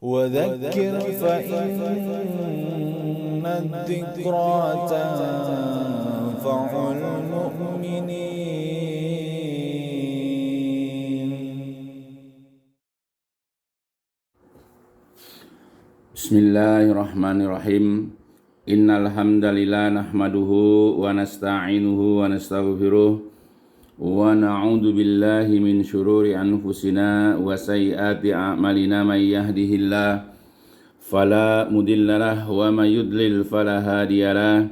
وذكر فإن الذكرى تنفع المؤمنين. Bismillahirrahmanirrahim. Innal hamdalillah nahmaduhu wa nasta'inuhu wa nastaghfiruh wa na'udzu billahi min syururi anfusina wa sayyiati a'malina may yahdihillah fala mudhillalah wa may yudlil fala hadiyalah.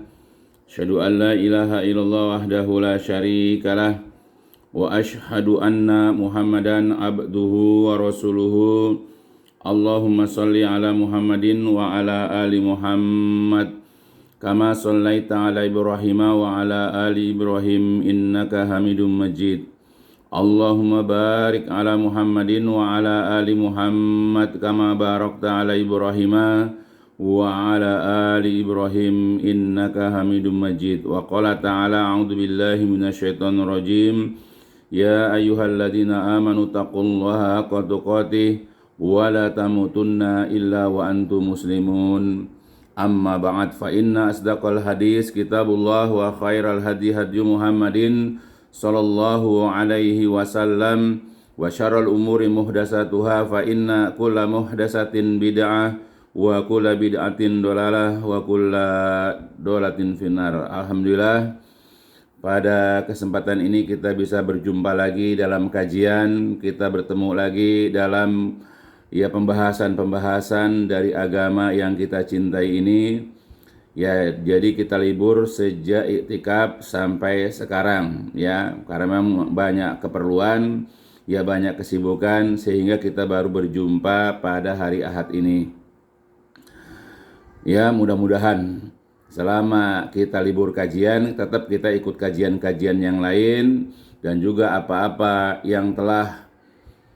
Asyhadu an la ilaha illallah wahdahu la syarikalah wa asyhadu anna Muhammadan abduhu wa rasuluhu. Allahumma salli ala Muhammadin wa ala ali Muhammad kama sallaita ala Ibrahim wa ala ali Ibrahim innaka Hamidum Majid. Allahumma barik ala Muhammadin wa ala ali Muhammad kama barakta ala Ibrahim wa ala ali Ibrahim innaka Hamidum Majid. Wa qala ta'ala a'udzu billahi minasyaitonir rajim. Ya ayyuhalladzina amanu taqullaha haqqa tuqatih wa la tamutunna illa wa antum muslimun. Amma ba'd, fa inna asdaqal hadis kitabullah wa khairal hadi hadi Muhammadin sallallahu alaihi wasallam wa syarrul umuri muhdasatuha fa inna kulla muhdasatin bid'ah wa kulla bid'atin dolalah wa kulla dolatin finnar. Alhamdulillah, pada kesempatan ini kita bisa berjumpa lagi dalam kajian, kita bertemu lagi dalam pembahasan-pembahasan dari agama yang kita cintai ini. Ya, jadi kita libur sejak iktikaf sampai sekarang ya, karena memang banyak keperluan, ya banyak kesibukan, sehingga kita baru berjumpa pada hari Ahad ini. Ya, mudah-mudahan selama kita libur kajian, tetap kita ikut kajian-kajian yang lain, dan juga apa-apa yang telah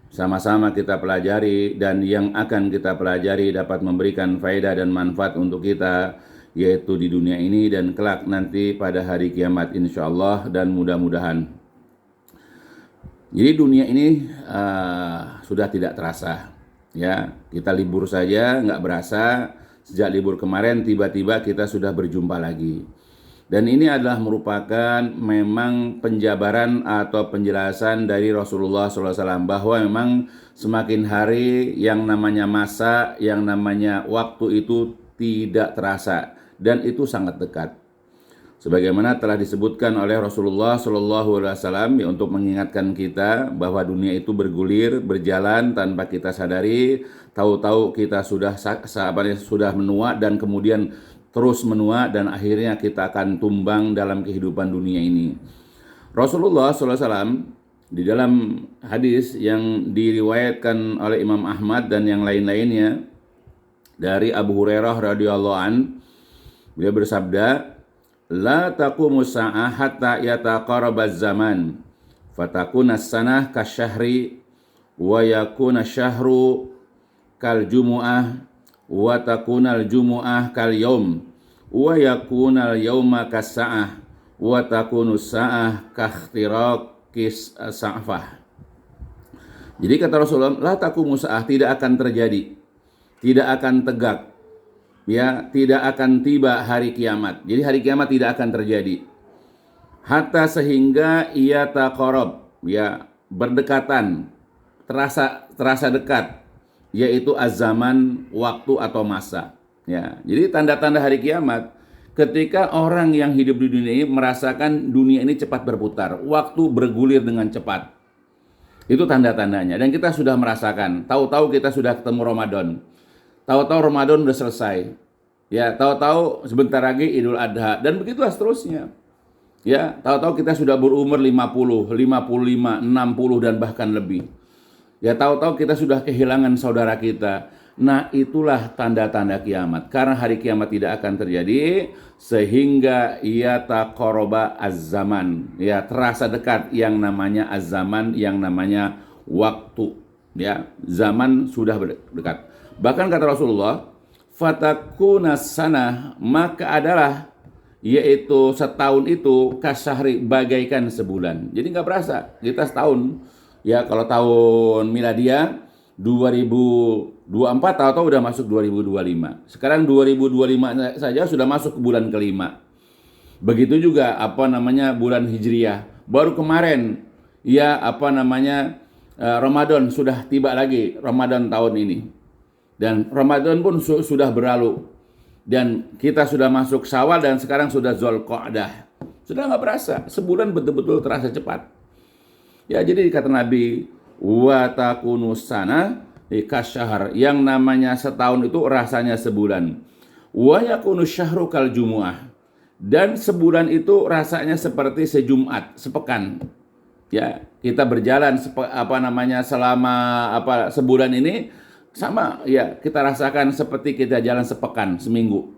sama-sama kita pelajari dan yang akan kita pelajari dapat memberikan faedah dan manfaat untuk kita, yaitu di dunia ini dan kelak nanti pada hari kiamat insyaallah dan mudah-mudahan. Jadi dunia ini sudah tidak terasa ya, kita libur saja nggak berasa, sejak libur kemarin tiba-tiba kita sudah berjumpa lagi. Dan ini adalah merupakan memang penjabaran atau penjelasan dari Rasulullah SAW bahwa memang semakin hari yang namanya masa, yang namanya waktu itu tidak terasa dan itu sangat dekat. Sebagaimana telah disebutkan oleh Rasulullah SAW ya, untuk mengingatkan kita bahwa dunia itu bergulir, berjalan tanpa kita sadari. Tahu-tahu kita sudah menua dan kemudian terus menua dan akhirnya kita akan tumbang dalam kehidupan dunia ini. Rasulullah SAW di dalam hadis yang diriwayatkan oleh Imam Ahmad dan yang lain-lainnya dari Abu Hurairah radhiyallahu an, beliau bersabda, la taqumus sa'ah hatta yataqarabaz zaman fatakuna sanah kasyahri wa yakuna syahru kal jumu'ah wa takunal jumu'ah kal yaum wa yakunal yauma kas-sa'ah wa takunus sa'ah kakhtiraqis sa'fah. Jadi kata Rasulullah, la taqumus sa'ah, tidak akan terjadi, tidak akan tegak, ya, tidak akan tiba hari kiamat. Jadi hari kiamat tidak akan terjadi. Hatta sehingga ia taqarab, ya, berdekatan, terasa dekat, yaitu az-zaman, waktu atau masa. Ya, jadi tanda-tanda hari kiamat ketika orang yang hidup di dunia ini merasakan dunia ini cepat berputar, waktu bergulir dengan cepat. Itu tanda-tandanya. Dan kita sudah merasakan, tahu-tahu kita sudah ketemu Ramadan. Tahu-tahu Ramadan sudah selesai. Ya, tahu-tahu sebentar lagi Idul Adha dan begitulah seterusnya. Ya, tahu-tahu kita sudah berumur 50, 55, 60 dan bahkan lebih. Ya, tahu-tahu kita sudah kehilangan saudara kita. Nah, itulah tanda-tanda kiamat. Karena hari kiamat tidak akan terjadi sehingga ia taqaraba az-zaman. Ya, terasa dekat yang namanya az-zaman, yang namanya waktu. Ya, zaman sudah dekat. Bahkan kata Rasulullah, fatakuna sanah, maka adalah yaitu setahun itu kasyahri, bagaikan sebulan. Jadi nggak berasa kita setahun. Ya, kalau tahun miladiah 2000 24 tahu-tahu udah masuk 2025. Sekarang 2025 saja sudah masuk ke bulan kelima. Begitu juga bulan Hijriah. Baru kemarin Ramadan sudah tiba lagi, Ramadan tahun ini. Dan Ramadan pun sudah berlalu. Dan kita sudah masuk Syawal dan sekarang sudah Dzulqa'dah. Sudah nggak berasa, sebulan betul-betul terasa cepat. Ya, jadi kata Nabi, wa takunus sana kasyahar, yang namanya setahun itu rasanya sebulan. Wa yakunu syahru kal jumu'ah, dan sebulan itu rasanya seperti sejumat, sepekan. Ya, kita berjalan selama sebulan ini sama ya, kita rasakan seperti kita jalan sepekan, seminggu.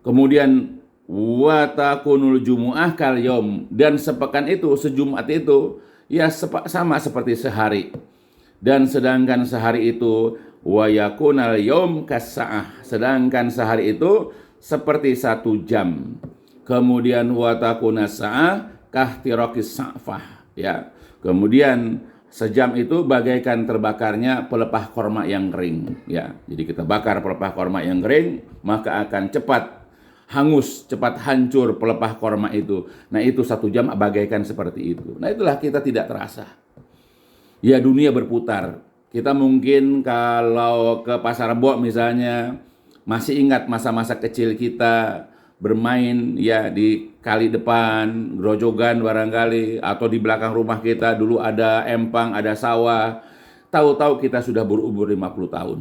Kemudian wa takunul jumu'ah kal yaum, dan sepekan itu, sejumat itu ya sama seperti sehari. Dan sedangkan sehari itu wa yakunal yaum kasa'ah, sedangkan sehari itu seperti 1 jam. Kemudian wa takunas sa'ah kahtiraqis sa'fah, ya. Kemudian sejam itu bagaikan terbakarnya pelepah korma yang kering, ya. Jadi kita bakar pelepah korma yang kering, maka akan cepat hangus, cepat hancur pelepah korma itu. Nah, itu 1 jam bagaikan seperti itu. Nah, itulah kita tidak terasa. Ya, dunia berputar. Kita mungkin kalau ke Pasar Rebo misalnya, masih ingat masa-masa kecil kita bermain ya di kali depan, grojogan barangkali, atau di belakang rumah kita dulu ada empang, ada sawah. Tahu-tahu kita sudah berumur 50 tahun.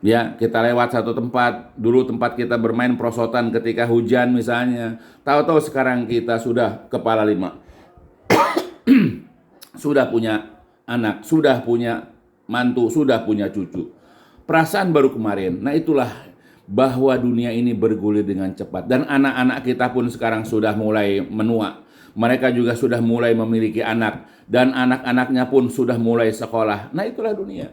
Ya, kita lewat satu tempat, dulu tempat kita bermain perosotan ketika hujan misalnya. Tahu-tahu sekarang kita sudah kepala 5. Sudah punya anak, sudah punya mantu, sudah punya cucu. Perasaan baru kemarin. Nah, itulah bahwa dunia ini bergulir dengan cepat. Dan anak-anak kita pun sekarang sudah mulai menua. Mereka juga sudah mulai memiliki anak. Dan anak-anaknya pun sudah mulai sekolah. Nah, itulah dunia.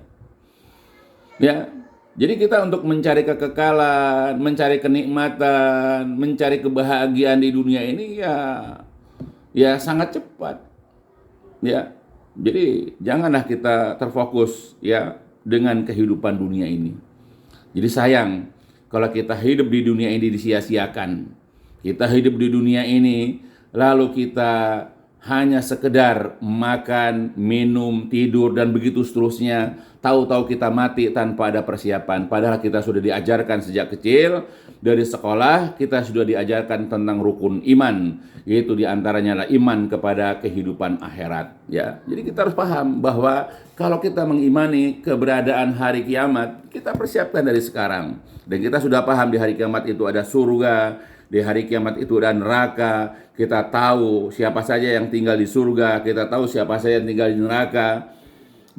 Ya, jadi kita untuk mencari kekekalan, mencari kenikmatan, mencari kebahagiaan di dunia ini ya sangat cepat. Ya, jadi janganlah kita terfokus ya dengan kehidupan dunia ini. Jadi sayang kalau kita hidup di dunia ini disia-siakan. Kita hidup di dunia ini lalu kita hanya sekedar makan, minum, tidur dan begitu seterusnya. Tahu-tahu kita mati tanpa ada persiapan. Padahal kita sudah diajarkan sejak kecil dari sekolah, kita sudah diajarkan tentang rukun iman, yaitu diantaranya adalah iman kepada kehidupan akhirat. Ya, jadi kita harus paham bahwa kalau kita mengimani keberadaan hari kiamat, kita persiapkan dari sekarang. Dan kita sudah paham di hari kiamat itu ada surga, di hari kiamat itu ada neraka. Kita tahu siapa saja yang tinggal di surga, kita tahu siapa saja yang tinggal di neraka,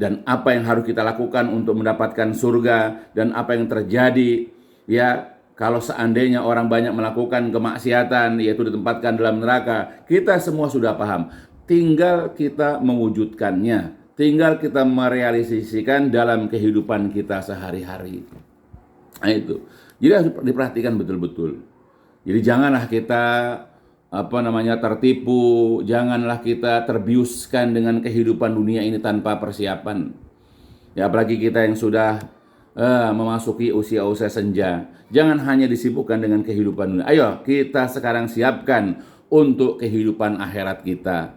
dan apa yang harus kita lakukan untuk mendapatkan surga, dan apa yang terjadi ya kalau seandainya orang banyak melakukan kemaksiatan, yaitu ditempatkan dalam neraka. Kita semua sudah paham, tinggal kita mewujudkannya, tinggal kita merealisasikan dalam kehidupan kita sehari-hari. Nah, itu jadi harus diperhatikan betul-betul. Jadi janganlah kita tertipu, janganlah kita terbiuskan dengan kehidupan dunia ini tanpa persiapan. Ya, apalagi kita yang sudah memasuki usia-usia senja. Jangan hanya disibukkan dengan kehidupan dunia. Ayo kita sekarang siapkan untuk kehidupan akhirat kita.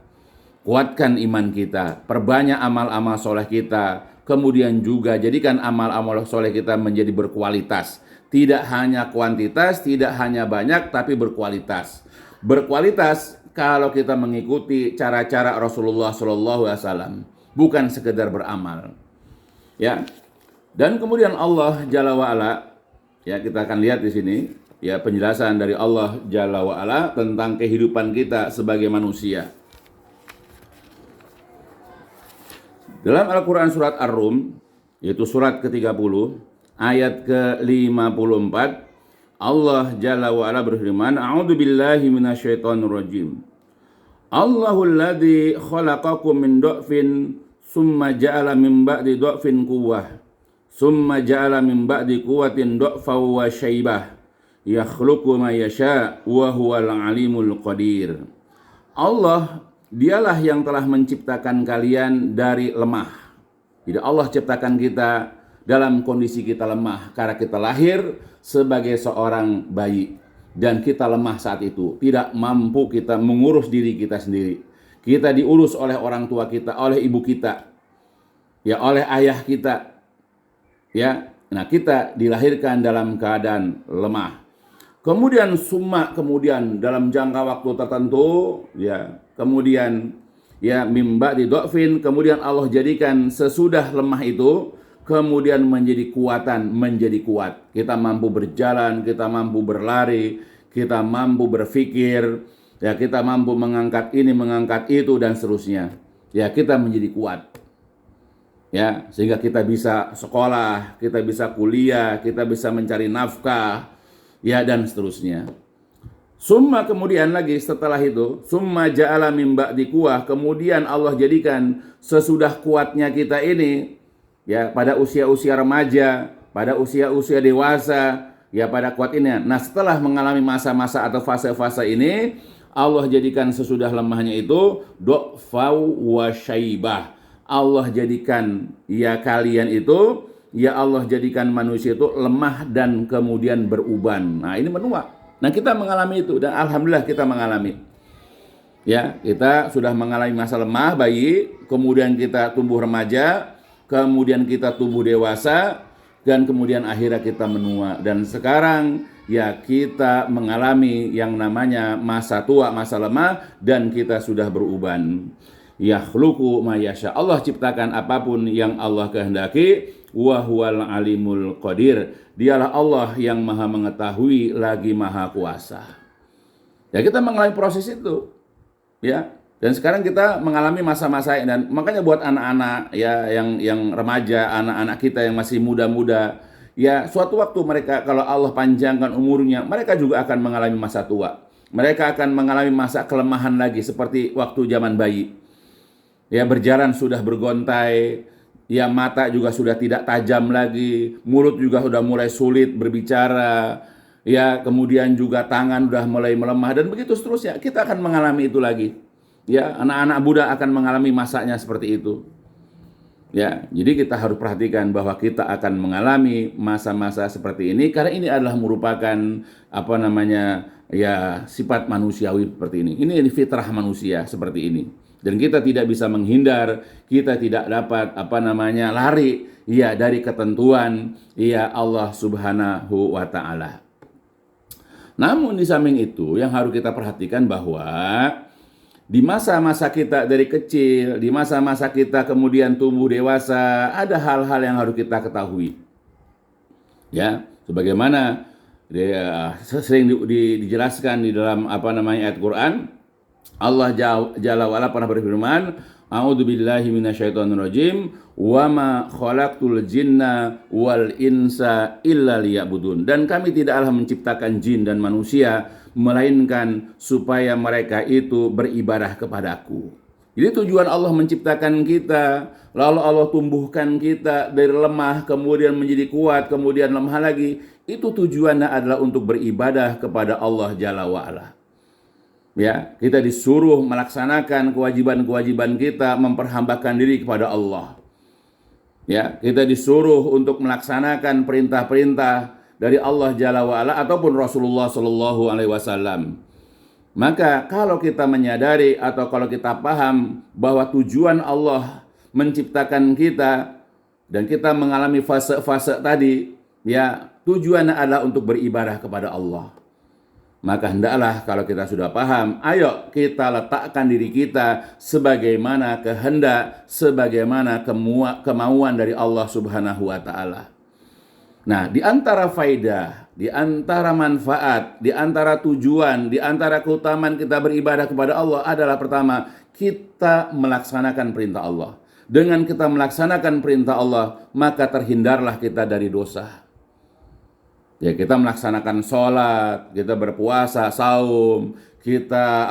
Kuatkan iman kita, perbanyak amal-amal soleh kita. Kemudian juga jadikan amal-amal soleh kita menjadi berkualitas. Tidak hanya kuantitas, tidak hanya banyak, tapi berkualitas. Berkualitas kalau kita mengikuti cara-cara Rasulullah SAW, bukan sekedar beramal. Ya. Dan kemudian Allah Jalla wa'ala, ya kita akan lihat di sini ya penjelasan dari Allah Jalla wa'ala tentang kehidupan kita sebagai manusia. Dalam Al-Quran surat Ar-Rum, yaitu surat ke-30, ayat ke-54, Allah Jalla wa'ala berfirman, A'udzu billahi minasyaitonir rajim. Allahul ladzi khalaqakum min dha'fin summa ja'ala min ba'di dha'fin quwwah summa ja'ala min ba'di quwwatin dha'fa wa syaibah yakhluqu ma yasha wa huwal alimul qadir. Allah dialah yang telah menciptakan kalian dari lemah. Jadi Allah ciptakan kita dalam kondisi kita lemah karena kita lahir sebagai seorang bayi dan kita lemah saat itu, tidak mampu kita mengurus diri kita sendiri. Kita diurus oleh orang tua kita, oleh ibu kita, ya oleh ayah kita. Ya, nah kita dilahirkan dalam keadaan lemah. Kemudian kemudian dalam jangka waktu tertentu, ya, kemudian ya mimba di do'fin, kemudian Allah jadikan sesudah lemah itu kemudian menjadi kuat. Kita mampu berjalan, kita mampu berlari, kita mampu berpikir, ya kita mampu mengangkat ini, mengangkat itu dan seterusnya. Ya, kita menjadi kuat. Ya, sehingga kita bisa sekolah, kita bisa kuliah, kita bisa mencari nafkah, ya dan seterusnya. Kemudian lagi setelah itu, ja'ala min ba'di quwwah, kemudian Allah jadikan sesudah kuatnya kita ini, ya pada usia-usia remaja, pada usia-usia dewasa, ya pada kuat ini. Nah, setelah mengalami masa-masa atau fase-fase ini, Allah jadikan sesudah lemahnya itu du'fau wa syaibah. Allah jadikan ya kalian itu, ya Allah jadikan manusia itu lemah dan kemudian beruban. Nah, ini menua. Nah, kita mengalami itu dan alhamdulillah kita mengalami. Ya, kita sudah mengalami masa lemah bayi, kemudian kita tumbuh remaja, kemudian kita tumbuh dewasa, dan kemudian akhirnya kita menua. Dan sekarang ya kita mengalami yang namanya masa tua, masa lemah, dan kita sudah beruban. Yakhluqu ma yasha. Allah ciptakan apapun yang Allah kehendaki. Wa huwal alimul qadir. Dialah Allah yang maha mengetahui lagi maha kuasa. Ya, kita mengalami proses itu. Ya. Dan sekarang kita mengalami masa-masa dan makanya buat anak-anak ya yang remaja, anak-anak kita yang masih muda-muda, ya suatu waktu mereka kalau Allah panjangkan umurnya, mereka juga akan mengalami masa tua. Mereka akan mengalami masa kelemahan lagi seperti waktu zaman bayi. Ya, berjalan sudah bergontai, ya mata juga sudah tidak tajam lagi, mulut juga sudah mulai sulit berbicara, ya kemudian juga tangan sudah mulai melemah dan begitu seterusnya. Kita akan mengalami itu lagi. Ya, anak-anak muda akan mengalami masanya seperti itu. Ya, jadi kita harus perhatikan bahwa kita akan mengalami masa-masa seperti ini karena ini adalah merupakan ya sifat manusiawi seperti ini. Ini fitrah manusia seperti ini. Dan kita tidak bisa menghindar, kita tidak dapat lari ya dari ketentuan ya Allah Subhanahu wa taala. Namun di samping itu yang harus kita perhatikan bahwa di masa-masa kita dari kecil, di masa-masa kita kemudian tumbuh dewasa, ada hal-hal yang harus kita ketahui. Ya, sebagaimana sering dijelaskan di dalam ayat Quran, Allah Jalla wa'ala pernah berfirman, A'udzubillahi minasyaitonirrajim, wa ma khalaqtul jinna wal insa illa liya'budun. Dan kami tidaklah menciptakan jin dan manusia melainkan supaya mereka itu beribadah kepadaku. Jadi tujuan Allah menciptakan kita, lalu Allah tumbuhkan kita dari lemah kemudian menjadi kuat, kemudian lemah lagi. Itu tujuannya adalah untuk beribadah kepada Allah Jalla wa'ala. Ya, kita disuruh melaksanakan kewajiban-kewajiban kita, memperhambakan diri kepada Allah. Ya, kita disuruh untuk melaksanakan perintah-perintah dari Allah Jalla wa'ala ataupun Rasulullah Sallallahu Alaihi Wasallam. Maka kalau kita menyadari atau kalau kita paham bahwa tujuan Allah menciptakan kita dan kita mengalami fase-fase tadi, ya tujuannya adalah untuk beribadah kepada Allah. Maka hendaklah kalau kita sudah paham, ayo kita letakkan diri kita sebagaimana kehendak, sebagaimana kemauan dari Allah Subhanahu wa taala. Nah, di antara faidah, di antara manfaat, di antara tujuan, di antara keutamaan kita beribadah kepada Allah adalah pertama, kita melaksanakan perintah Allah. Dengan kita melaksanakan perintah Allah, maka terhindarlah kita dari dosa. Ya, kita melaksanakan sholat, kita berpuasa, saum, kita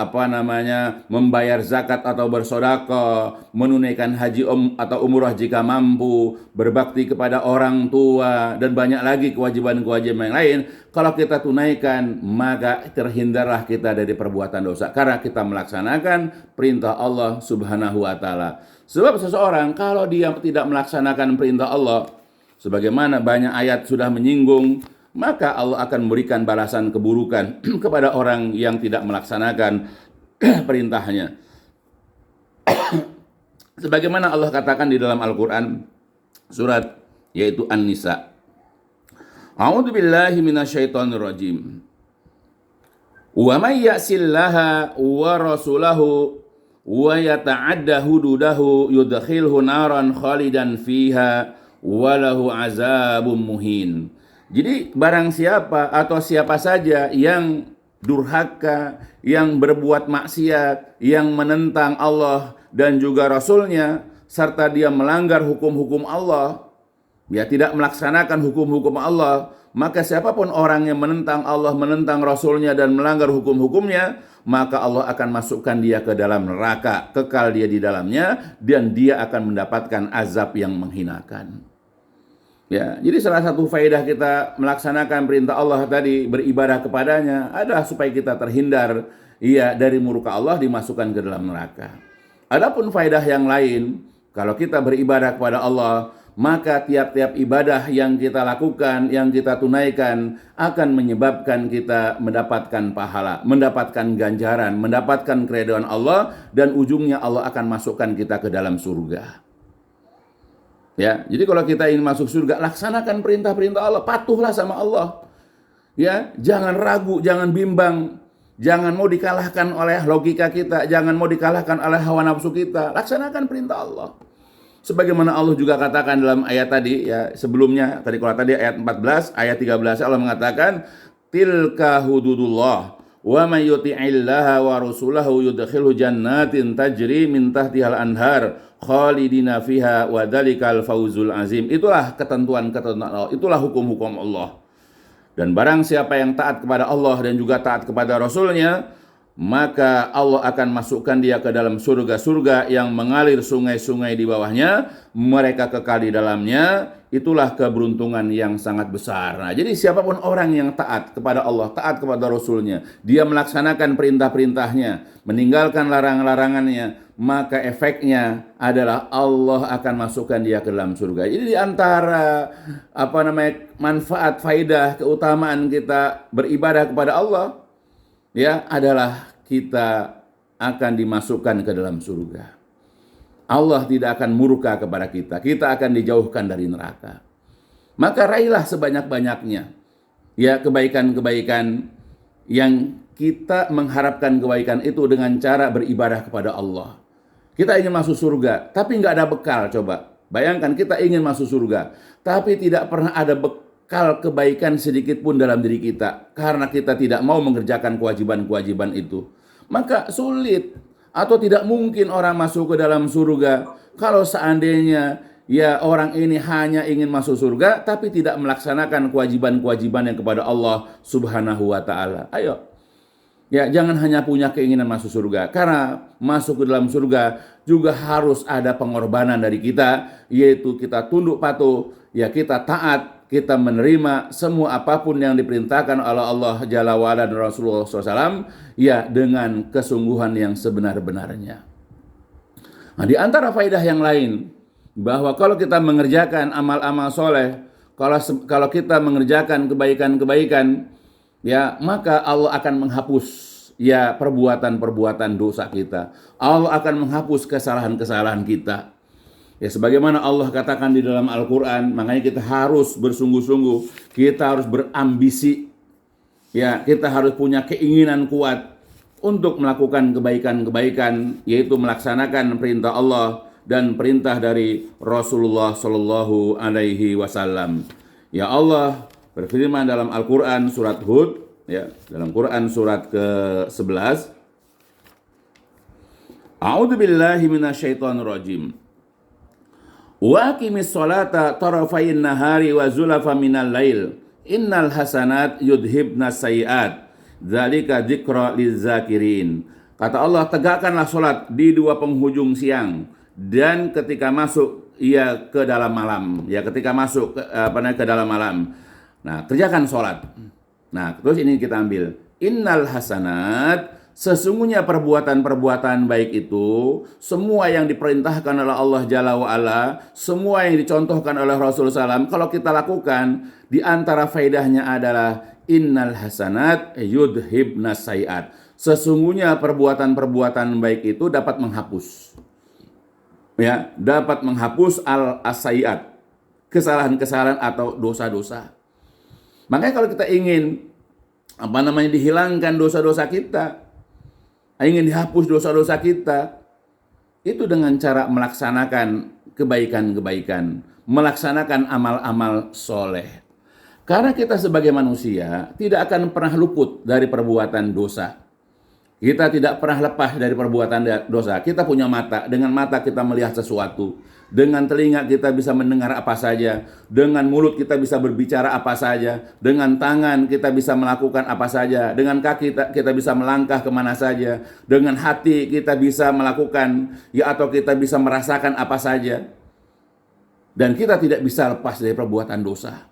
membayar zakat atau bersedekah, menunaikan haji atau umrah jika mampu, berbakti kepada orang tua dan banyak lagi kewajiban-kewajiban yang lain. Kalau kita tunaikan, maka terhindarlah kita dari perbuatan dosa karena kita melaksanakan perintah Allah Subhanahu wa taala. Sebab seseorang kalau dia tidak melaksanakan perintah Allah sebagaimana banyak ayat sudah menyinggung, maka Allah akan memberikan balasan keburukan kepada orang yang tidak melaksanakan perintahnya. Sebagaimana Allah katakan di dalam Al-Quran surat yaitu An-Nisa. A'udzu billahi minasyaitonir rajim. Wa may ya'sillaha wa rasulahu wa yata'adda hududahu yudkhilhu naran khalidan fiha wa lahu azabun muhin. Jadi barang siapa atau siapa saja yang durhaka, yang berbuat maksiat, yang menentang Allah dan juga Rasulnya, serta dia melanggar hukum-hukum Allah, ya tidak melaksanakan hukum-hukum Allah, maka siapapun orang yang menentang Allah, menentang Rasulnya dan melanggar hukum-hukumnya, maka Allah akan masukkan dia ke dalam neraka, kekal dia di dalamnya, dan dia akan mendapatkan azab yang menghinakan. Ya, jadi salah satu faedah kita melaksanakan perintah Allah tadi, beribadah kepadanya, adalah supaya kita terhindar dari murka Allah, dimasukkan ke dalam neraka. Adapun faedah yang lain, kalau kita beribadah kepada Allah, maka tiap-tiap ibadah yang kita lakukan, yang kita tunaikan, akan menyebabkan kita mendapatkan pahala, mendapatkan ganjaran, mendapatkan keridhaan Allah, dan ujungnya Allah akan masukkan kita ke dalam surga. Ya, jadi kalau kita ingin masuk surga, laksanakan perintah-perintah Allah, patuhlah sama Allah. Ya, jangan ragu, jangan bimbang, jangan mau dikalahkan oleh logika kita, jangan mau dikalahkan oleh hawa nafsu kita. Laksanakan perintah Allah. Sebagaimana Allah juga katakan dalam ayat tadi, ya sebelumnya, kalau tadi ayat 14, ayat 13 Allah mengatakan, tilka hududullah wa may yuti'illaha wa rasulahu yudkhilhu jannatin tajri min tahtihal anhar khalidina fiha wa dzalikal fawzul azim. Itulah ketentuan-ketentuan Allah, itulah hukum-hukum Allah. Dan barang siapa yang taat kepada Allah dan juga taat kepada Rasulnya, maka Allah akan masukkan dia ke dalam surga-surga yang mengalir sungai-sungai di bawahnya, mereka kekal di dalamnya. Itulah keberuntungan yang sangat besar. Nah, jadi siapapun orang yang taat kepada Allah, taat kepada Rasulnya, dia melaksanakan perintah-perintahnya, meninggalkan larangan-larangannya, maka efeknya adalah Allah akan masukkan dia ke dalam surga. Jadi di antara manfaat, faidah, keutamaan kita beribadah kepada Allah, ya adalah kita akan dimasukkan ke dalam surga. Allah tidak akan murka kepada kita, kita akan dijauhkan dari neraka. Maka raihlah sebanyak-banyaknya ya kebaikan-kebaikan yang kita mengharapkan kebaikan itu dengan cara beribadah kepada Allah. Kita ingin masuk surga, tapi nggak ada bekal. Coba bayangkan, kita ingin masuk surga, tapi tidak pernah ada bekal kebaikan sedikit pun dalam diri kita, karena kita tidak mau mengerjakan kewajiban-kewajiban itu. Maka sulit atau tidak mungkin orang masuk ke dalam surga kalau seandainya ya orang ini hanya ingin masuk surga tapi tidak melaksanakan kewajiban-kewajiban yang kepada Allah Subhanahu wa taala. Ayo. Ya, jangan hanya punya keinginan masuk surga, karena masuk ke dalam surga juga harus ada pengorbanan dari kita, yaitu kita tunduk patuh, ya kita taat, kita menerima semua apapun yang diperintahkan oleh Allah Jalla wa'ala dan Rasulullah SAW, ya dengan kesungguhan yang sebenar-benarnya. Nah, di antara faedah yang lain, bahwa kalau kita mengerjakan amal-amal soleh, kalau kita mengerjakan kebaikan-kebaikan, ya maka Allah akan menghapus ya perbuatan-perbuatan dosa kita. Allah akan menghapus kesalahan-kesalahan kita. Ya sebagaimana Allah katakan di dalam Al-Quran, makanya kita harus bersungguh-sungguh, kita harus berambisi, ya kita harus punya keinginan kuat untuk melakukan kebaikan-kebaikan, yaitu melaksanakan perintah Allah dan perintah dari Rasulullah Shallallahu Alaihi Wasallam. Ya Allah berfirman dalam Al-Quran surat Hud, ya dalam Quran surat ke-11, A'udzu billahi minasyaitonir rajim. Wa aqimis sholata tarafayn nahari wa zulafa minal lail innal hasanat yudhibna sayiat dzalika dzikra lizakirin. Kata Allah, tegakkanlah salat di dua penghujung siang dan ketika masuk ia ke dalam malam, ya ketika masuk ke dalam malam. Nah, kerjakan salat. Nah, terus ini kita ambil innal hasanat, sesungguhnya perbuatan-perbuatan baik itu, semua yang diperintahkan oleh Allah Jalla wa'ala, semua yang dicontohkan oleh Rasulullah SAW, kalau kita lakukan, di antara faedahnya adalah innal hasanat yudhibnas sayiat. Sesungguhnya perbuatan-perbuatan baik itu dapat menghapus, ya, dapat menghapus al-sayiat, kesalahan-kesalahan atau dosa-dosa. Makanya kalau kita ingin dihilangkan dosa-dosa kita, ingin dihapus dosa-dosa kita, itu dengan cara melaksanakan kebaikan-kebaikan, melaksanakan amal-amal soleh. Karena kita sebagai manusia tidak akan pernah luput dari perbuatan dosa. Kita tidak pernah lepas dari perbuatan dosa. Kita punya mata, dengan mata kita melihat sesuatu. Dengan telinga kita bisa mendengar apa saja. Dengan mulut kita bisa berbicara apa saja. Dengan tangan kita bisa melakukan apa saja. Dengan kaki kita bisa melangkah kemana saja. Dengan hati kita bisa melakukan, atau kita bisa merasakan apa saja. Dan kita tidak bisa lepas dari perbuatan dosa.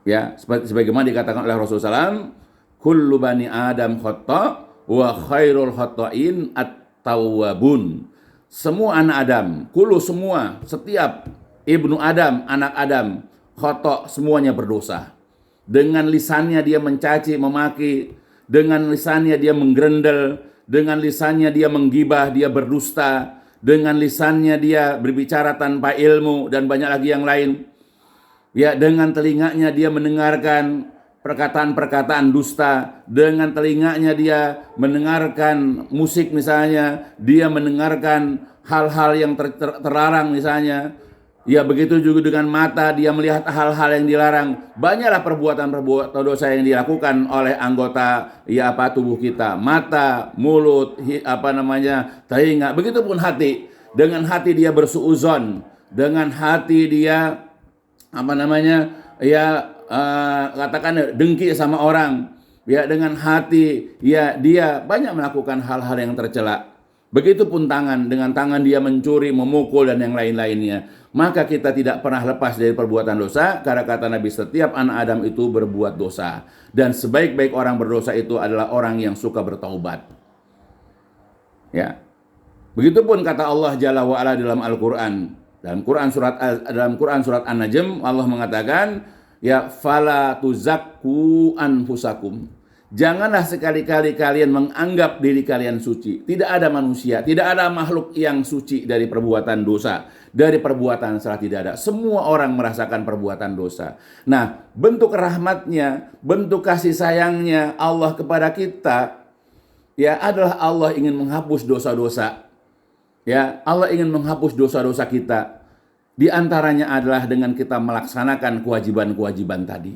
Ya, sebagaimana dikatakan oleh Rasulullah SAW, kullu bani Adam khata' wa khairul khata'in at-tawwabun. Semua anak Adam, semua, setiap ibnu Adam, anak Adam, khata', semuanya berdosa. Dengan lisannya dia mencaci, memaki, dengan lisannya dia menggerendel, dengan lisannya dia menggibah, dia berdusta, dengan lisannya dia berbicara tanpa ilmu, dan banyak lagi yang lain. Ya, dengan telinganya dia mendengarkan perkataan-perkataan dusta, dengan telinganya dia mendengarkan musik misalnya, dia mendengarkan hal-hal yang terlarang misalnya. Ya, begitu juga dengan mata, dia melihat hal-hal yang dilarang. Banyaklah perbuatan-perbuatan dosa yang dilakukan oleh anggota tubuh kita. Mata, mulut, telinga, begitupun hati. Dengan hati dia bersuuzon, dengan hati dia katakan dengki sama orang, ya, dengan hati ya dia banyak melakukan hal-hal yang tercela. Begitupun tangan, dengan tangan dia mencuri, memukul dan yang lain-lainnya. Maka kita tidak pernah lepas dari perbuatan dosa, karena kata Nabi setiap anak Adam itu berbuat dosa, dan sebaik-baik orang berdosa itu adalah orang yang suka bertaubat. Ya. Begitupun kata Allah Jalla wa Ala dalam Al-Qur'an. Dalam Quran surat An-Najm Allah mengatakan, ya, fala tuzakku anfusakum. Janganlah sekali-kali kalian menganggap diri kalian suci. Tidak ada manusia, tidak ada makhluk yang suci dari perbuatan dosa, dari perbuatan salah, tidak ada. Semua orang merasakan perbuatan dosa. Nah, bentuk rahmatnya, bentuk kasih sayangnya Allah kepada kita, ya, adalah Allah ingin menghapus dosa-dosa. Ya, Allah ingin menghapus dosa-dosa kita. Di antaranya adalah dengan kita melaksanakan kewajiban-kewajiban tadi.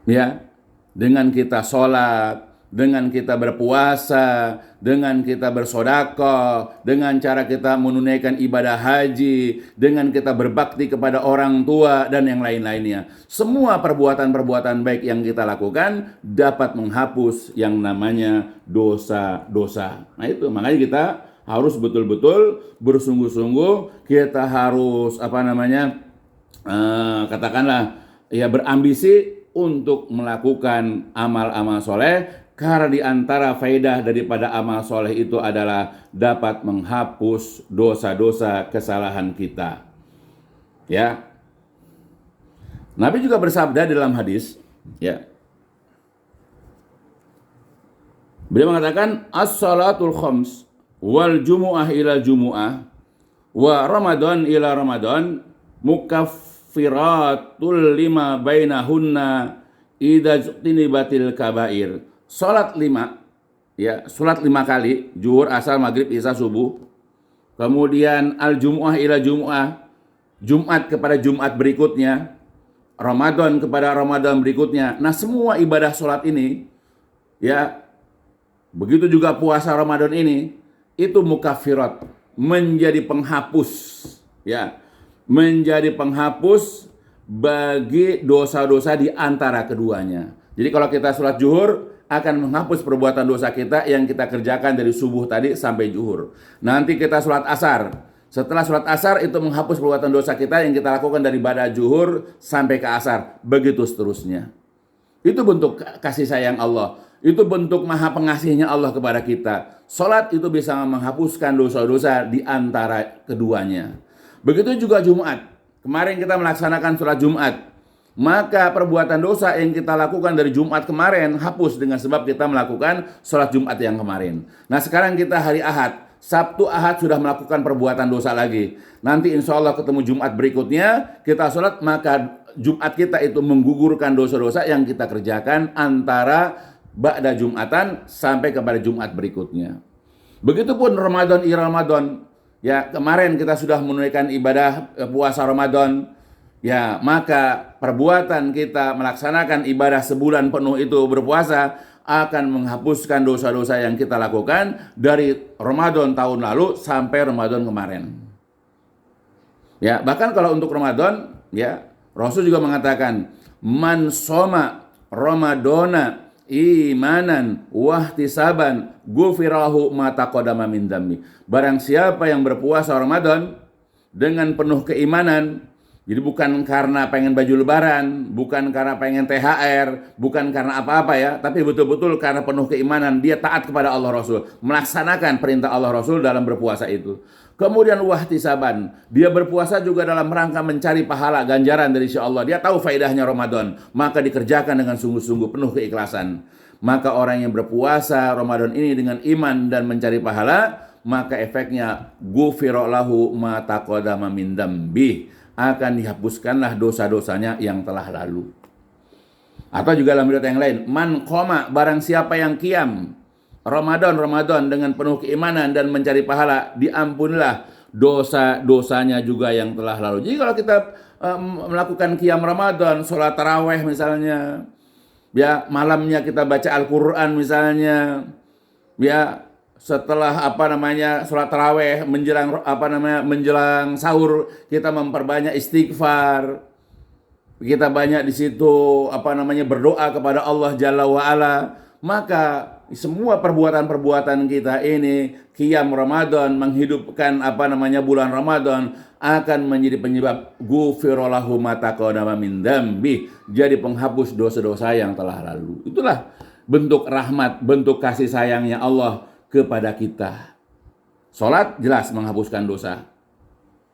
Ya, dengan kita sholat, dengan kita berpuasa, dengan kita bersedekah, dengan cara kita menunaikan ibadah haji, dengan kita berbakti kepada orang tua dan yang lain-lainnya. Semua perbuatan-perbuatan baik yang kita lakukan dapat menghapus yang namanya dosa-dosa. Nah, itu makanya kita harus betul-betul bersungguh-sungguh, kita harus berambisi untuk melakukan amal-amal soleh, karena di antara faedah daripada amal soleh itu adalah dapat menghapus dosa-dosa kesalahan kita. Ya, Nabi juga bersabda dalam hadis, ya, beliau mengatakan as-salatul khams wal jumu'ah ila jumu'ah wa ramadan ila ramadan mukaffiratul lima bainahunna idza tinibatil kabair. Salat 5, ya, salat 5 kali, zuhur, asar, maghrib, isya, subuh. Kemudian al jumu'ah ila jumu'ah, Jumat kepada Jumat berikutnya, Ramadan kepada Ramadan berikutnya. Nah, semua ibadah salat ini, ya, begitu juga puasa Ramadan ini, itu mukaffirat, menjadi penghapus, ya, menjadi penghapus bagi dosa-dosa di antara keduanya. Jadi kalau kita sholat zuhur akan menghapus perbuatan dosa kita yang kita kerjakan dari subuh tadi sampai zuhur. Nanti kita sholat asar, setelah sholat asar itu menghapus perbuatan dosa kita yang kita lakukan dari pada zuhur sampai ke asar, begitu seterusnya. Itu bentuk kasih sayang Allah. Itu bentuk maha pengasihnya Allah kepada kita. Salat itu bisa menghapuskan dosa-dosa di antara keduanya. Begitu juga Jumat. Kemarin kita melaksanakan sholat Jumat. Maka perbuatan dosa yang kita lakukan dari Jumat kemarin hapus dengan sebab kita melakukan sholat Jumat yang kemarin. Nah sekarang kita hari Ahad. Sabtu Ahad sudah melakukan perbuatan dosa lagi. Nanti insya Allah ketemu Jumat berikutnya kita sholat, maka Jumat kita itu menggugurkan dosa-dosa yang kita kerjakan antara ba'da Jumatan sampai kepada Jumat berikutnya. Begitupun Ramadan Ramadan. Ya, kemarin kita sudah menunaikan ibadah puasa Ramadan. Ya, maka perbuatan kita melaksanakan ibadah sebulan penuh itu berpuasa akan menghapuskan dosa-dosa yang kita lakukan dari Ramadan tahun lalu sampai Ramadan kemarin. Ya, bahkan kalau untuk Ramadan, ya, Rasul juga mengatakan, "Man shoma Ramadana imanan wahtisaban ghufirahu ma taqaddama min dzambi." Barang siapa yang berpuasa Ramadan dengan penuh keimanan, jadi bukan karena pengen baju lebaran, bukan karena pengen THR, bukan karena apa-apa ya, tapi betul-betul karena penuh keimanan, dia taat kepada Allah Rasul, melaksanakan perintah Allah Rasul dalam berpuasa itu. Kemudian wahtisaban, dia berpuasa juga dalam rangka mencari pahala ganjaran dari Insya Allah. Dia tahu faedahnya Ramadan, maka dikerjakan dengan sungguh-sungguh penuh keikhlasan. Maka orang yang berpuasa Ramadan ini dengan iman dan mencari pahala, maka efeknya ghufira lahu ma taqaddama min dzambi, akan dihapuskanlah dosa-dosanya yang telah lalu. Atau juga dalam riwayat yang lain, man qoma, barang siapa yang qiyam Ramadan dengan penuh keimanan dan mencari pahala, diampunilah dosa-dosanya juga yang telah lalu. Jadi kalau kita melakukan qiyam Ramadan, sholat taraweh misalnya, ya malamnya kita baca Al-Quran misalnya, ya setelah sholat taraweh menjelang sahur kita memperbanyak istighfar, kita banyak di situ berdoa kepada Allah Jalla wa Ala, maka semua perbuatan-perbuatan kita ini qiyam Ramadan, menghidupkan bulan Ramadan, akan menjadi penyebab ghufira lahu ma taqaddama min dzambi, jadi penghapus dosa-dosa yang telah lalu. Itulah bentuk rahmat, bentuk kasih sayangnya Allah kepada kita. Salat jelas menghapuskan dosa.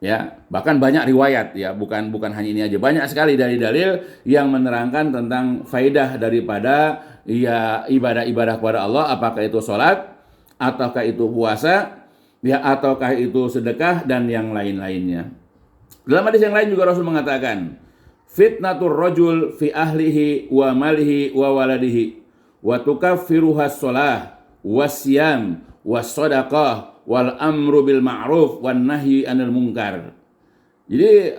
Ya, bahkan banyak riwayat ya, bukan hanya ini aja. Banyak sekali dalil-dalil yang menerangkan tentang faidah daripada ya ibadah-ibadah kepada Allah, apakah itu salat, ataukah itu puasa, ya ataukah itu sedekah dan yang lain-lainnya. Dalam hadis yang lain juga Rasul mengatakan, fitnatur rajul fi ahlihi wa malihi wa waladihi wa tukaffiruhas shalah wasyam wassadaqah wal amru bil ma'ruf wan nahyi 'anil munkar. Jadi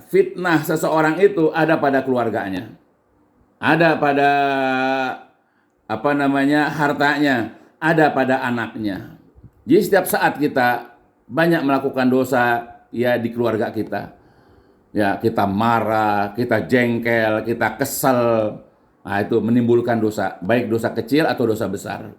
fitnah seseorang itu ada pada keluarganya. Ada pada hartanya, ada pada anaknya. Jadi setiap saat kita banyak melakukan dosa ya di keluarga kita. Ya, kita marah, kita jengkel, kita kesel. Nah, itu menimbulkan dosa, baik dosa kecil atau dosa besar.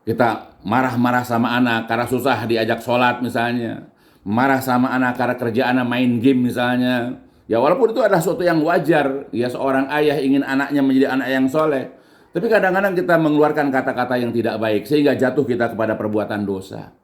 Kita marah-marah sama anak karena susah diajak sholat misalnya. Marah sama anak karena kerjaannya main game misalnya. Ya walaupun itu adalah sesuatu yang wajar. Ya seorang ayah ingin anaknya menjadi anak yang soleh. Tapi kadang-kadang kita mengeluarkan kata-kata yang tidak baik sehingga jatuh kita kepada perbuatan dosa.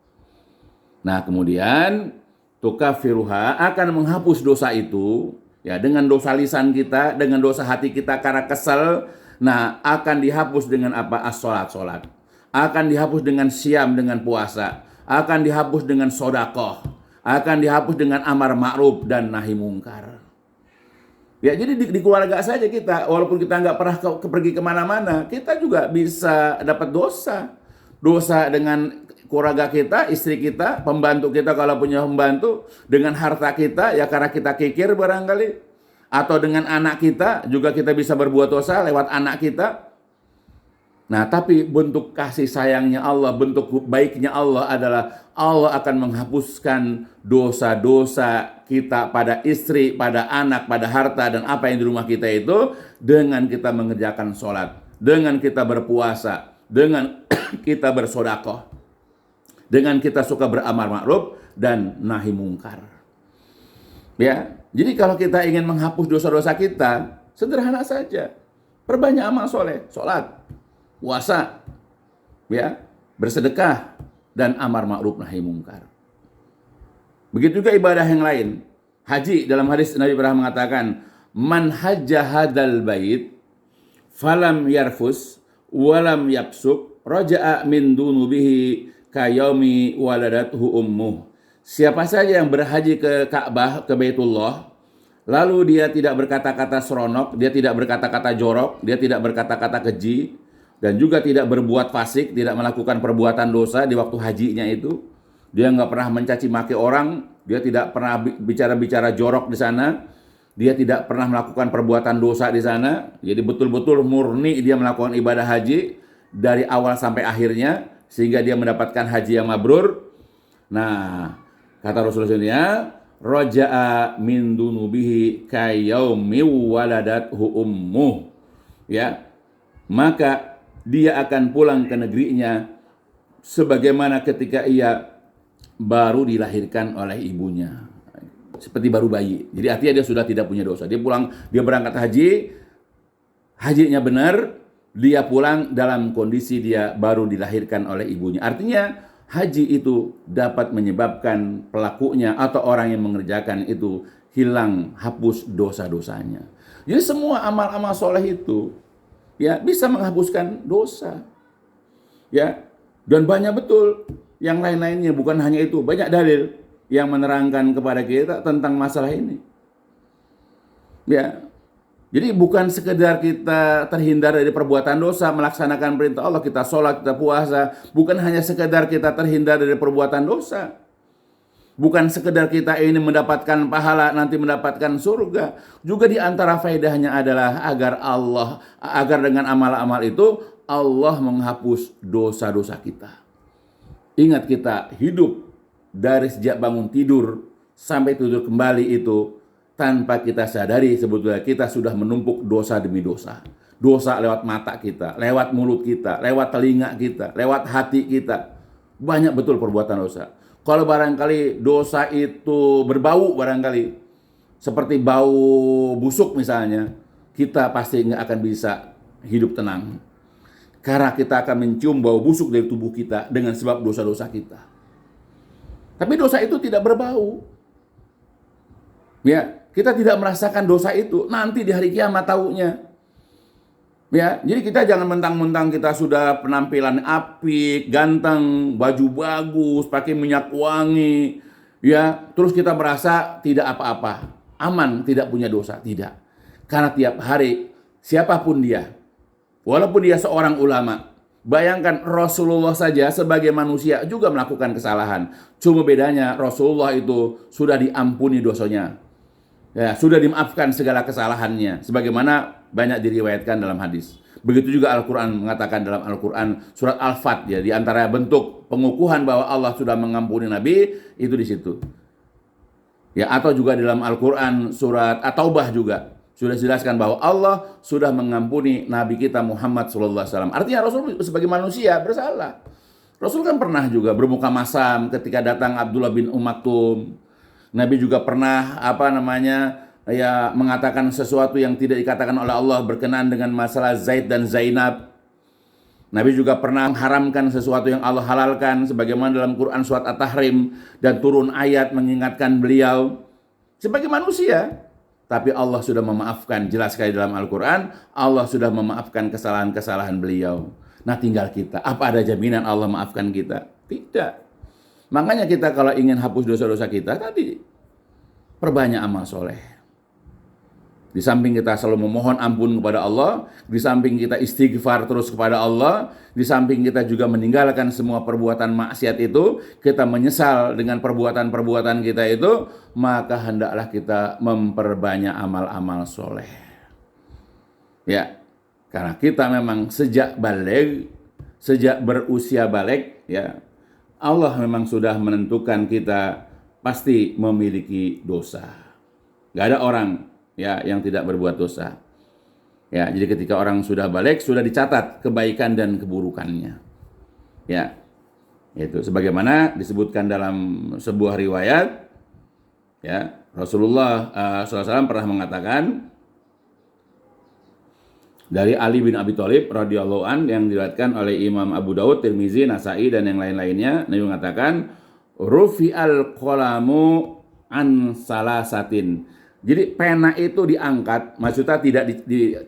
Nah kemudian tukaffiruha, akan menghapus dosa itu. Ya dengan dosa lisan kita, dengan dosa hati kita karena kesel. Nah akan dihapus dengan apa? As-sholat. Akan dihapus dengan siam, dengan puasa, akan dihapus dengan sodakoh, akan dihapus dengan amar ma'ruf dan nahi mungkar. Ya jadi di keluarga saja kita, walaupun kita nggak pernah pergi kemana-mana, kita juga bisa dapat dosa. Dosa dengan keluarga kita, istri kita, pembantu kita kalau punya pembantu, dengan harta kita, ya karena kita kikir barangkali, atau dengan anak kita, juga kita bisa berbuat dosa lewat anak kita. Nah, tapi bentuk kasih sayangnya Allah, bentuk baiknya Allah adalah Allah akan menghapuskan dosa-dosa kita pada istri, pada anak, pada harta, dan apa yang di rumah kita itu dengan kita mengerjakan sholat, dengan kita berpuasa, dengan kita bersodakoh, dengan kita suka beramar ma'ruf dan nahi mungkar. Ya, jadi kalau kita ingin menghapus dosa-dosa kita, sederhana saja. Perbanyak amal soleh, sholat. puasa, ya, bersedekah, dan amar ma'ruf nahi mungkar. Begitu juga ibadah yang lain. Haji, dalam hadis Nabi pernah mengatakan, man hajja hadal bait falam yarfus walam yapsuk raja'a min dunubihi kayaumi waladathu ummuh. Siapa saja yang berhaji ke Ka'bah, ke Baitullah, lalu dia tidak berkata-kata seronok, dia tidak berkata-kata jorok, dia tidak berkata-kata keji, dan juga tidak berbuat fasik, tidak melakukan perbuatan dosa di waktu hajinya itu. Dia nggak pernah mencaci maki orang, dia tidak pernah bicara-bicara jorok di sana, dia tidak pernah melakukan perbuatan dosa di sana. Jadi betul-betul murni dia melakukan ibadah haji dari awal sampai akhirnya, sehingga dia mendapatkan haji yang mabrur. Nah, kata Rasulullah, raja'a min dunubihi kayaumi waladathu ummuh. Ya, maka dia akan pulang ke negerinya sebagaimana ketika ia baru dilahirkan oleh ibunya, seperti baru bayi. Jadi artinya dia sudah tidak punya dosa. Dia pulang, dia berangkat haji, hajinya benar, dia pulang dalam kondisi dia baru dilahirkan oleh ibunya. Artinya haji itu dapat menyebabkan pelakunya atau orang yang mengerjakan itu hilang, hapus dosa-dosanya. Jadi semua amal-amal soleh itu ya bisa menghapuskan dosa. Ya, dan banyak betul yang lain-lainnya, bukan hanya itu, banyak dalil yang menerangkan kepada kita tentang masalah ini. Ya. Jadi bukan sekedar kita terhindar dari perbuatan dosa, melaksanakan perintah Allah, kita sholat, kita puasa, bukan hanya sekedar kita terhindar dari perbuatan dosa. Bukan sekedar kita ini mendapatkan pahala, nanti mendapatkan surga. Juga di antara faedahnya adalah agar dengan amal-amal itu Allah menghapus dosa-dosa kita. Ingat, kita hidup dari sejak bangun tidur sampai tidur kembali itu tanpa kita sadari sebetulnya kita sudah menumpuk dosa demi dosa. Dosa lewat mata kita, lewat mulut kita, lewat telinga kita, lewat hati kita. Banyak betul perbuatan dosa. Kalau barangkali dosa itu berbau barangkali, seperti bau busuk misalnya, kita pasti nggak akan bisa hidup tenang. Karena kita akan mencium bau busuk dari tubuh kita dengan sebab dosa-dosa kita. Tapi dosa itu tidak berbau. Ya, kita tidak merasakan dosa itu nanti di hari kiamat taunya. Ya, jadi kita jangan mentang-mentang kita sudah penampilan apik, ganteng, baju bagus, pakai minyak wangi, ya, terus kita merasa tidak apa-apa, aman, tidak punya dosa, tidak. Karena tiap hari siapapun dia, walaupun dia seorang ulama, bayangkan Rasulullah saja sebagai manusia juga melakukan kesalahan. Cuma bedanya Rasulullah itu sudah diampuni dosanya. Ya, sudah dimaafkan segala kesalahannya, sebagaimana banyak diriwayatkan dalam hadis. Begitu juga Al-Quran mengatakan dalam Al-Quran surat Al-Fat, ya, di antara bentuk pengukuhan bahwa Allah sudah mengampuni Nabi itu di situ. Ya, atau juga dalam Al-Quran surat At-Taubah juga sudah dijelaskan bahwa Allah sudah mengampuni Nabi kita Muhammad SAW. Artinya Rasul sebagai manusia bersalah. Rasul kan pernah juga bermuka masam ketika datang Abdullah bin Maktum. Nabi juga pernah mengatakan sesuatu yang tidak dikatakan oleh Allah berkenaan dengan masalah Zaid dan Zainab. Nabi juga pernah mengharamkan sesuatu yang Allah halalkan sebagaimana dalam Quran surat At-Tahrim, dan turun ayat mengingatkan beliau sebagai manusia. Tapi Allah sudah memaafkan, jelas sekali dalam Al-Quran, Allah sudah memaafkan kesalahan-kesalahan beliau. Nah, tinggal kita, apa ada jaminan Allah maafkan kita? Tidak. Makanya kita kalau ingin hapus dosa-dosa kita tadi, perbanyak amal soleh. Di samping kita selalu memohon ampun kepada Allah, di samping kita istighfar terus kepada Allah, di samping kita juga meninggalkan semua perbuatan maksiat itu, kita menyesal dengan perbuatan-perbuatan kita itu, maka hendaklah kita memperbanyak amal-amal soleh. Ya, karena kita memang sejak berusia balik, ya, Allah memang sudah menentukan kita pasti memiliki dosa. Gak ada orang, ya, yang tidak berbuat dosa. Ya, jadi ketika orang sudah balik, sudah dicatat kebaikan dan keburukannya. Ya, itu sebagaimana disebutkan dalam sebuah riwayat, ya, Rasulullah SAW pernah mengatakan, dari Ali bin Abi Thalib radhiyallahu an yang diriwayatkan oleh Imam Abu Daud, Tirmizi, Nasai dan yang lain-lainnya. Nabi mengatakan rufi'al qalamu an salasatin. Jadi pena itu diangkat, maksudnya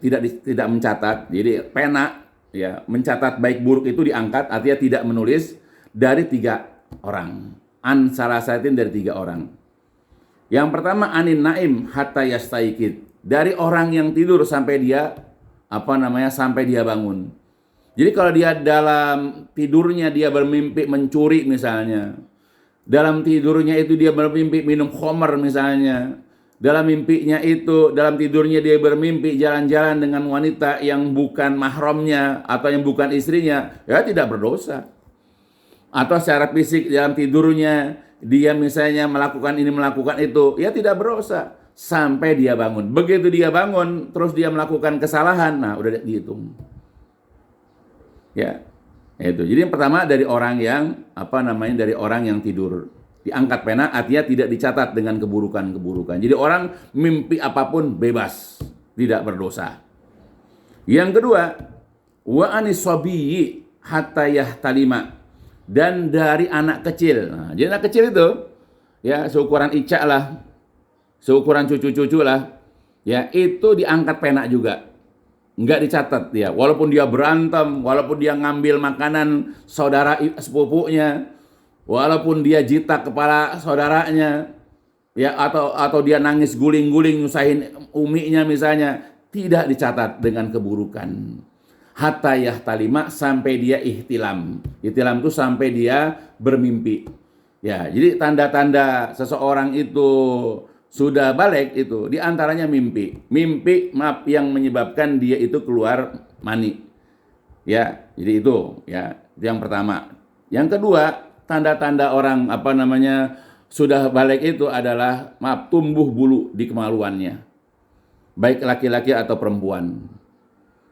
tidak mencatat. Jadi pena ya mencatat baik buruk itu diangkat, artinya tidak menulis dari 3 orang. An salasatin dari 3 orang. Yang pertama anin naim hatta yastaikid. Dari orang yang tidur sampai dia sampai dia bangun. Jadi kalau dia dalam tidurnya dia bermimpi mencuri misalnya. Dalam tidurnya itu dia bermimpi minum khamar misalnya. Dalam tidurnya dia bermimpi jalan-jalan dengan wanita yang bukan mahramnya atau yang bukan istrinya, ya tidak berdosa. Atau secara fisik dalam tidurnya dia misalnya melakukan ini melakukan itu, ya tidak berdosa sampai dia bangun. Begitu dia bangun terus dia melakukan kesalahan, nah udah dihitung. Ya. Itu. Jadi yang pertama dari orang yang dari orang yang tidur. Diangkat pena artinya tidak dicatat dengan keburukan-keburukan. Jadi orang mimpi apapun bebas, tidak berdosa. Yang kedua, wa anisabiyyi hatta yahtalima. Dan dari anak kecil. Nah, jadi anak kecil itu ya seukuran Ica lah, seukuran cucu-cucu lah, ya itu diangkat pena juga. Enggak dicatat dia, walaupun dia berantem, walaupun dia ngambil makanan saudara sepupunya, walaupun dia jitak kepala saudaranya, ya atau dia nangis guling-guling nyusahin uminya misalnya, tidak dicatat dengan keburukan. Hatta yahtalima sampai dia ihtilam. Ihtilam itu sampai dia bermimpi. Ya, jadi tanda-tanda seseorang itu sudah balik itu diantaranya mimpi. Mimpi yang menyebabkan dia itu keluar mani. Ya, jadi itu ya yang pertama. Yang kedua, tanda-tanda orang sudah balik itu adalah tumbuh bulu di kemaluannya. Baik laki-laki atau perempuan.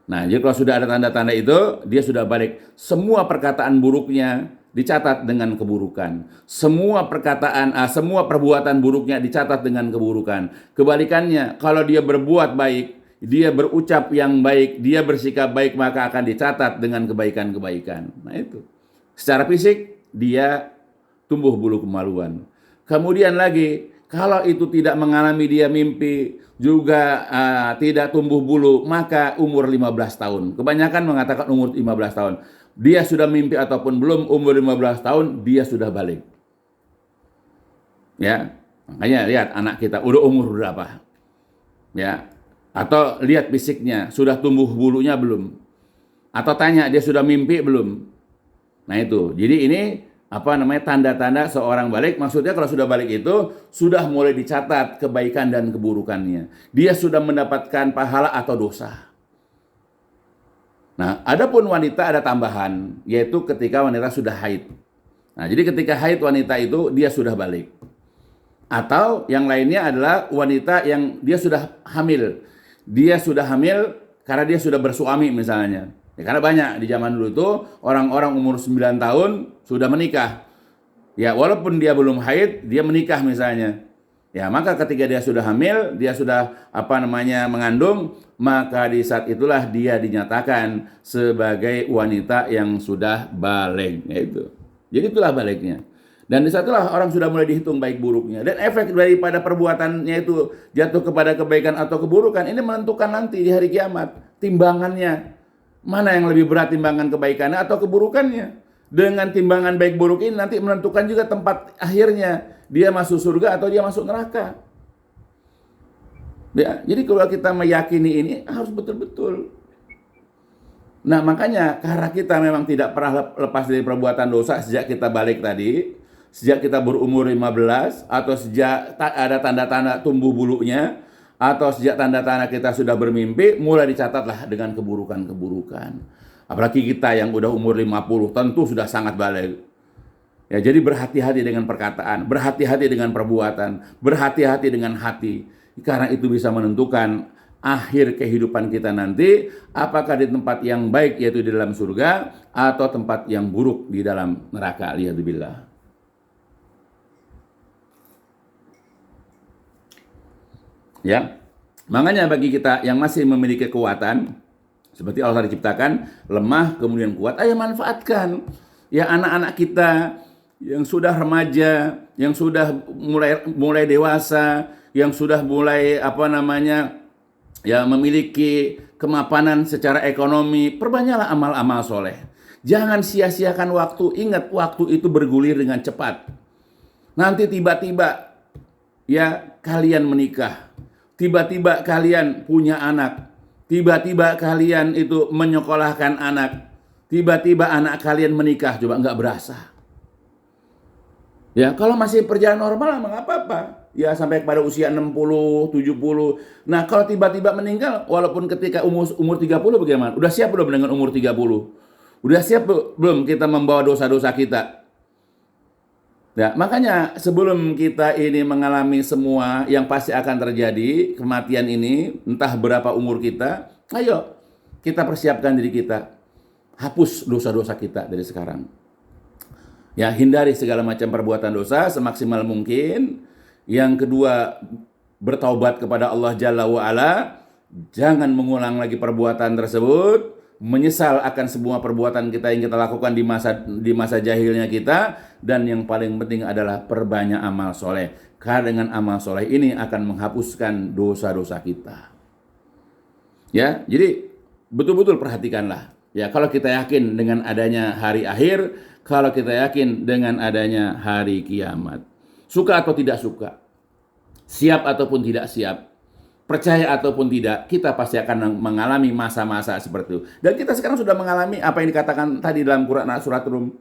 Nah, jadi kalau sudah ada tanda-tanda itu, dia sudah balik. Semua perkataan buruknya dicatat dengan keburukan. Semua perbuatan buruknya dicatat dengan keburukan. Kebalikannya, kalau dia berbuat baik, dia berucap yang baik, dia bersikap baik, maka akan dicatat dengan kebaikan-kebaikan. Nah itu. Secara fisik, dia tumbuh bulu kemaluan. Kemudian lagi, kalau itu tidak mengalami dia mimpi, juga tidak tumbuh bulu, maka umur 15 tahun. Kebanyakan mengatakan umur 15 tahun. Dia sudah mimpi ataupun belum, umur 15 tahun, dia sudah balik. Ya, makanya lihat anak kita, udah umur berapa. Ya, atau lihat fisiknya, sudah tumbuh bulunya belum. Atau tanya, dia sudah mimpi belum. Nah itu, jadi ini tanda-tanda seorang balik. Maksudnya kalau sudah balik itu sudah mulai dicatat kebaikan dan keburukannya. Dia sudah mendapatkan pahala atau dosa. Nah, adapun wanita ada tambahan, yaitu ketika wanita sudah haid. Nah, jadi ketika haid wanita itu dia sudah balik. Atau yang lainnya adalah wanita yang dia sudah hamil. Dia sudah hamil karena dia sudah bersuami misalnya. Ya, karena banyak di zaman dulu itu orang-orang umur 9 tahun sudah menikah. Ya, walaupun dia belum haid, dia menikah misalnya. Ya, maka ketika dia sudah hamil, dia sudah mengandung, maka di saat itulah dia dinyatakan sebagai wanita yang sudah balik, yaitu. Jadi itulah baliknya. Dan di saat itulah orang sudah mulai dihitung baik buruknya. Dan efek daripada perbuatannya itu jatuh kepada kebaikan atau keburukan, ini menentukan nanti di hari kiamat timbangannya. Mana yang lebih berat timbangan kebaikannya atau keburukannya? Dengan timbangan baik buruk ini nanti menentukan juga tempat akhirnya. Dia masuk surga atau dia masuk neraka. Ya, jadi kalau kita meyakini ini harus betul-betul. Nah makanya karena kita memang tidak pernah lepas dari perbuatan dosa sejak kita balik tadi. Sejak kita berumur 15 atau sejak ada tanda-tanda tumbuh bulunya. Atau sejak tanda-tanda kita sudah bermimpi, mulai dicatatlah dengan keburukan-keburukan. Apalagi kita yang udah umur 50, tentu sudah sangat balik. Ya, jadi berhati-hati dengan perkataan, berhati-hati dengan perbuatan, berhati-hati dengan hati. Karena itu bisa menentukan akhir kehidupan kita nanti, apakah di tempat yang baik yaitu di dalam surga, atau tempat yang buruk di dalam neraka. Liyadzubillah. Ya, makanya bagi kita yang masih memiliki kekuatan, Seperti Allah tadi ciptakan lemah kemudian kuat. Ayo manfaatkan ya anak-anak kita yang sudah remaja, yang sudah mulai dewasa, yang sudah mulai ya memiliki kemapanan secara ekonomi. Perbanyaklah amal-amal soleh. Jangan sia-siakan waktu. Ingat, waktu itu bergulir dengan cepat. Nanti tiba-tiba ya kalian menikah. Tiba-tiba kalian punya anak. Tiba-tiba kalian itu menyekolahkan anak. Tiba-tiba anak kalian menikah, coba nggak berasa. Ya, kalau masih perjalanan normal emang nggak apa-apa. Ya sampai pada usia 60, 70. Nah, kalau tiba-tiba meninggal walaupun ketika umur 30 bagaimana? Udah siap belum dengan umur 30? Udah siap belum kita membawa dosa-dosa kita? Ya, makanya sebelum kita ini mengalami semua yang pasti akan terjadi, kematian ini, entah berapa umur kita, ayo kita persiapkan diri kita. Hapus dosa-dosa kita dari sekarang. Ya, hindari segala macam perbuatan dosa semaksimal mungkin. Yang kedua, bertaubat kepada Allah Jalla wa'ala. Jangan mengulang lagi perbuatan tersebut. Menyesal akan semua perbuatan kita yang kita lakukan di masa jahilnya kita, dan yang paling penting adalah perbanyak amal soleh, karena dengan amal soleh ini akan menghapuskan dosa-dosa kita. Ya, jadi betul-betul perhatikanlah. Ya, kalau kita yakin dengan adanya hari akhir, kalau kita yakin dengan adanya hari kiamat, suka atau tidak suka, siap ataupun tidak siap, percaya ataupun tidak, kita pasti akan mengalami masa-masa seperti itu. Dan kita sekarang sudah mengalami apa yang dikatakan tadi dalam Quran surat Rum.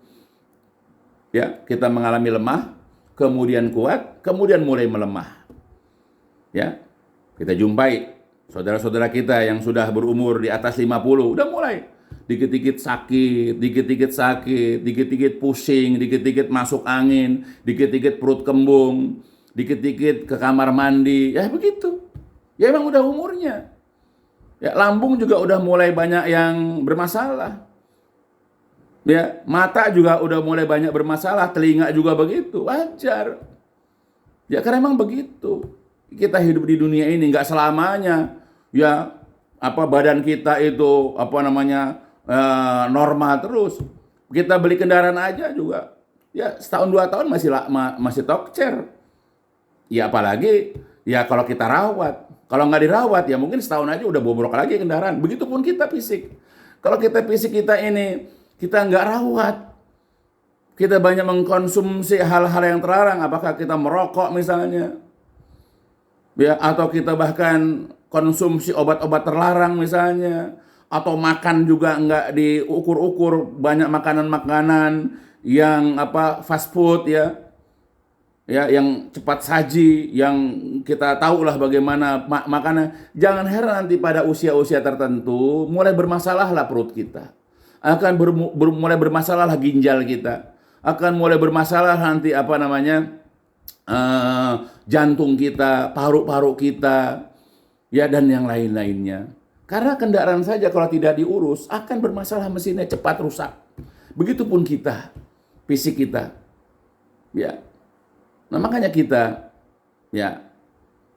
Ya, kita mengalami lemah, kemudian kuat, kemudian mulai melemah. Ya, kita jumpai saudara-saudara kita yang sudah berumur di atas 50, udah mulai dikit-dikit sakit, dikit-dikit pusing, dikit-dikit masuk angin, dikit-dikit perut kembung, dikit-dikit ke kamar mandi, ya begitu. Ya emang udah umurnya. Ya, lambung juga udah mulai banyak yang bermasalah. Ya, mata juga udah mulai banyak bermasalah, telinga juga begitu, wajar. Ya karena emang begitu. Kita hidup di dunia ini nggak selamanya ya badan kita itu normal terus. Kita beli kendaraan aja juga ya setahun 2 tahun masih tokcer. Ya apalagi ya kalau kita rawat. Kalau nggak dirawat ya mungkin setahun aja udah bobrok lagi kendaraan. Begitupun kita fisik. Kalau fisik kita ini kita nggak rawat, kita banyak mengkonsumsi hal-hal yang terlarang. Apakah kita merokok misalnya, ya atau kita bahkan konsumsi obat-obat terlarang misalnya, atau makan juga nggak diukur-ukur, banyak makanan-makanan yang fast food ya yang cepat saji, yang kita tahulah bagaimana makanan. Jangan heran nanti pada usia-usia tertentu mulai bermasalahlah perut kita, akan mulai bermasalahlah ginjal kita, akan mulai bermasalah nanti jantung kita, paru-paru kita, ya dan yang lain-lainnya. Karena kendaraan saja kalau tidak diurus akan bermasalah, mesinnya cepat rusak. Begitupun kita, fisik kita, ya. Nah makanya kita, ya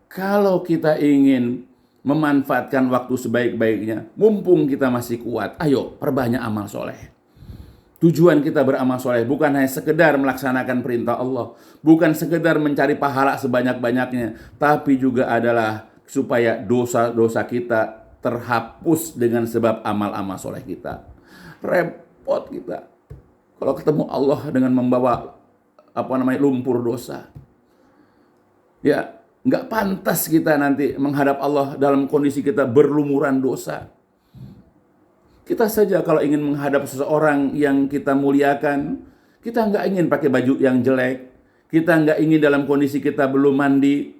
kalau kita ingin memanfaatkan waktu sebaik-baiknya, mumpung kita masih kuat, ayo perbanyak amal soleh. Tujuan kita beramal soleh bukan hanya sekedar melaksanakan perintah Allah, bukan sekedar mencari pahala sebanyak-banyaknya, tapi juga adalah supaya dosa-dosa kita terhapus dengan sebab amal-amal soleh kita. Repot kita kalau ketemu Allah dengan membawa lumpur dosa. Ya, nggak pantas kita nanti menghadap Allah dalam kondisi kita berlumuran dosa. Kita saja kalau ingin menghadap seseorang yang kita muliakan, kita nggak ingin pakai baju yang jelek, kita nggak ingin dalam kondisi kita belum mandi,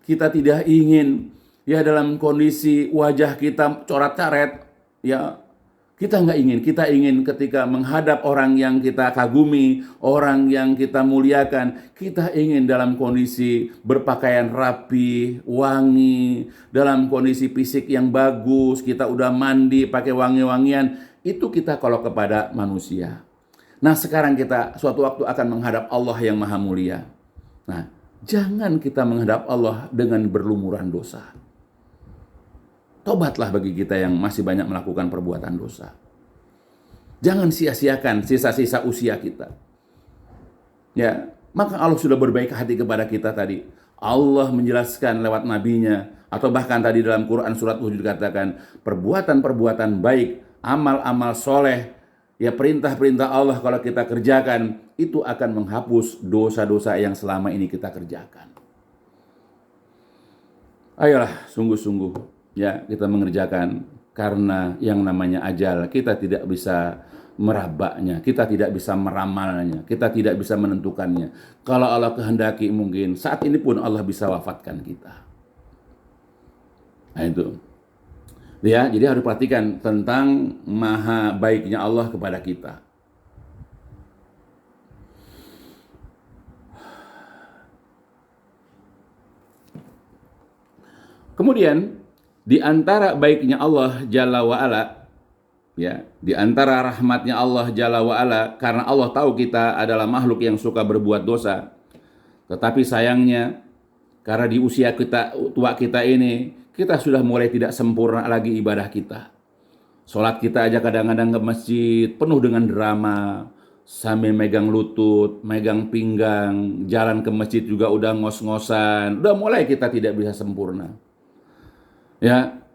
kita tidak ingin ya dalam kondisi wajah kita coret-coret, ya kita nggak ingin. Kita ingin ketika menghadap orang yang kita kagumi, orang yang kita muliakan, kita ingin dalam kondisi berpakaian rapi, wangi, dalam kondisi fisik yang bagus, kita udah mandi, pakai wangi-wangian. Itu kita kalau kepada manusia. Nah sekarang kita suatu waktu akan menghadap Allah yang maha mulia. Nah jangan kita menghadap Allah dengan berlumuran dosa. tobatlah bagi kita yang masih banyak melakukan perbuatan dosa. Jangan sia-siakan sisa-sisa usia kita. Ya, maka Allah sudah berbaik hati kepada kita tadi. Allah menjelaskan lewat nabinya, atau bahkan tadi dalam Quran surat Hud dikatakan, perbuatan-perbuatan baik, amal-amal soleh, ya perintah-perintah Allah kalau kita kerjakan, itu akan menghapus dosa-dosa yang selama ini kita kerjakan. Ayolah, sungguh-sungguh ya kita mengerjakan, karena yang namanya ajal kita tidak bisa merabaknya, kita tidak bisa meramalnya, kita tidak bisa menentukannya. Kalau Allah kehendaki mungkin saat ini pun Allah bisa wafatkan kita. Nah itu. Ya, jadi harus perhatikan tentang maha baiknya Allah kepada kita. Kemudian di antara baiknya Allah Jalla wa'ala, ya, di antara rahmatnya Allah Jalla wa'ala, karena Allah tahu kita adalah makhluk yang suka berbuat dosa, tetapi sayangnya karena di usia tua kita ini, kita sudah mulai tidak sempurna lagi ibadah kita. Sholat kita aja kadang-kadang ke masjid penuh dengan drama, sambil megang lutut, megang pinggang, jalan ke masjid juga udah ngos-ngosan, udah mulai kita tidak bisa sempurna. Ya,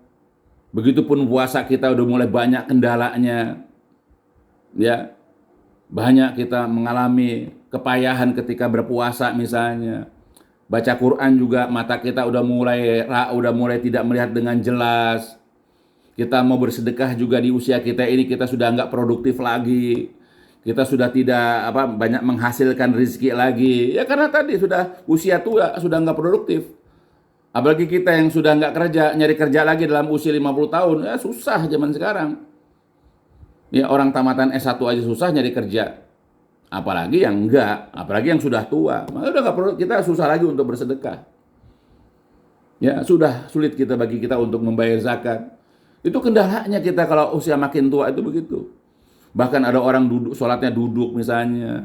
begitupun puasa kita udah mulai banyak kendalanya. Ya, banyak kita mengalami kepayahan ketika berpuasa misalnya. Baca Quran juga mata kita udah mulai tidak melihat dengan jelas. Kita mau bersedekah juga di usia kita ini kita sudah nggak produktif lagi. Kita sudah tidak banyak menghasilkan rezeki lagi. Ya karena tadi sudah usia tua, sudah nggak produktif. Apalagi kita yang sudah nggak kerja, nyari kerja lagi dalam usia 50 tahun, ya susah zaman sekarang. Ya orang tamatan S1 aja susah nyari kerja. Apalagi yang enggak, apalagi yang sudah tua. Maka udah nggak perlu, kita susah lagi untuk bersedekah. Ya sudah sulit bagi kita untuk membayar zakat. Itu kendalanya kita kalau usia makin tua itu begitu. Bahkan ada orang sholatnya duduk misalnya.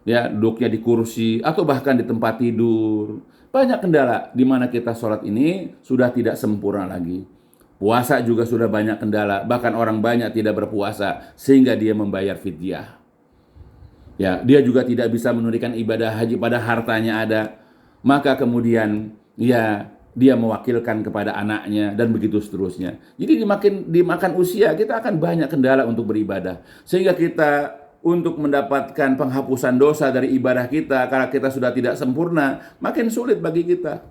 Ya duduknya di kursi atau bahkan di tempat tidur. Banyak kendala di mana kita sholat ini sudah tidak sempurna lagi. Puasa juga sudah banyak kendala, bahkan orang banyak tidak berpuasa sehingga dia membayar fidyah. Ya, dia juga tidak bisa menunaikan ibadah haji pada hartanya ada. Maka kemudian ya dia mewakilkan kepada anaknya dan begitu seterusnya. Jadi dimakan usia kita akan banyak kendala untuk beribadah. Sehingga kita untuk mendapatkan penghapusan dosa dari ibadah kita, karena kita sudah tidak sempurna, makin sulit bagi kita.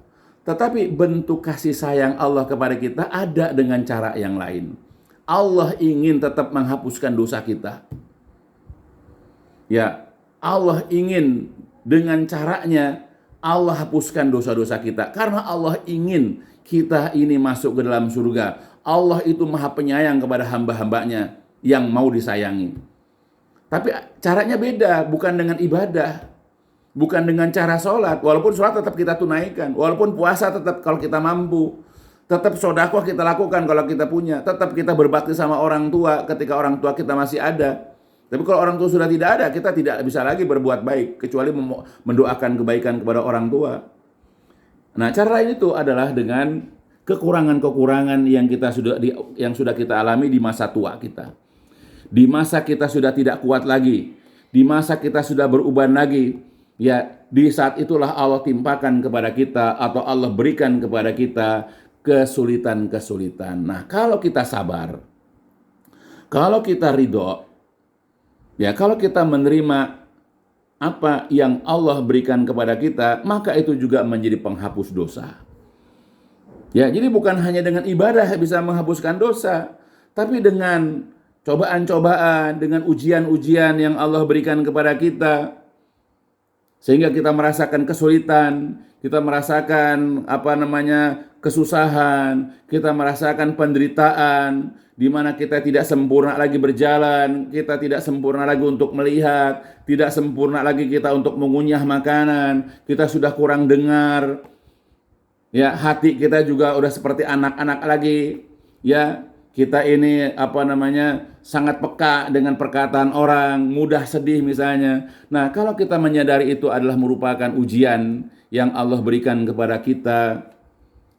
Tetapi bentuk kasih sayang Allah kepada kita ada dengan cara yang lain. Allah ingin tetap menghapuskan dosa kita. Ya, Allah ingin dengan caranya Allah hapuskan dosa-dosa kita. Karena Allah ingin kita ini masuk ke dalam surga. Allah itu maha penyayang kepada hamba-hambanya yang mau disayangi. Tapi caranya beda, bukan dengan ibadah, bukan dengan cara sholat. Walaupun sholat tetap kita tunaikan, walaupun puasa tetap kalau kita mampu, tetap sedekah kita lakukan kalau kita punya, tetap kita berbakti sama orang tua ketika orang tua kita masih ada. Tapi kalau orang tua sudah tidak ada, kita tidak bisa lagi berbuat baik, kecuali mendoakan kebaikan kepada orang tua. Nah, cara lain itu adalah dengan kekurangan-kekurangan yang sudah kita alami di masa tua kita. Di masa kita sudah tidak kuat lagi, di masa kita sudah beruban lagi, ya di saat itulah Allah timpakan kepada kita atau Allah berikan kepada kita kesulitan-kesulitan. Nah, kalau kita sabar, kalau kita ridho, ya kalau kita menerima apa yang Allah berikan kepada kita, maka itu juga menjadi penghapus dosa. Ya, jadi bukan hanya dengan ibadah bisa menghapuskan dosa, tapi dengan cobaan-cobaan, dengan ujian-ujian yang Allah berikan kepada kita, sehingga kita merasakan kesulitan, kita merasakan kesusahan, kita merasakan penderitaan, di mana kita tidak sempurna lagi berjalan, kita tidak sempurna lagi untuk melihat, tidak sempurna lagi kita untuk mengunyah makanan, kita sudah kurang dengar, ya hati kita juga udah seperti anak-anak lagi, ya. Kita ini sangat peka dengan perkataan orang, mudah sedih misalnya. Nah, kalau kita menyadari itu adalah merupakan ujian yang Allah berikan kepada kita,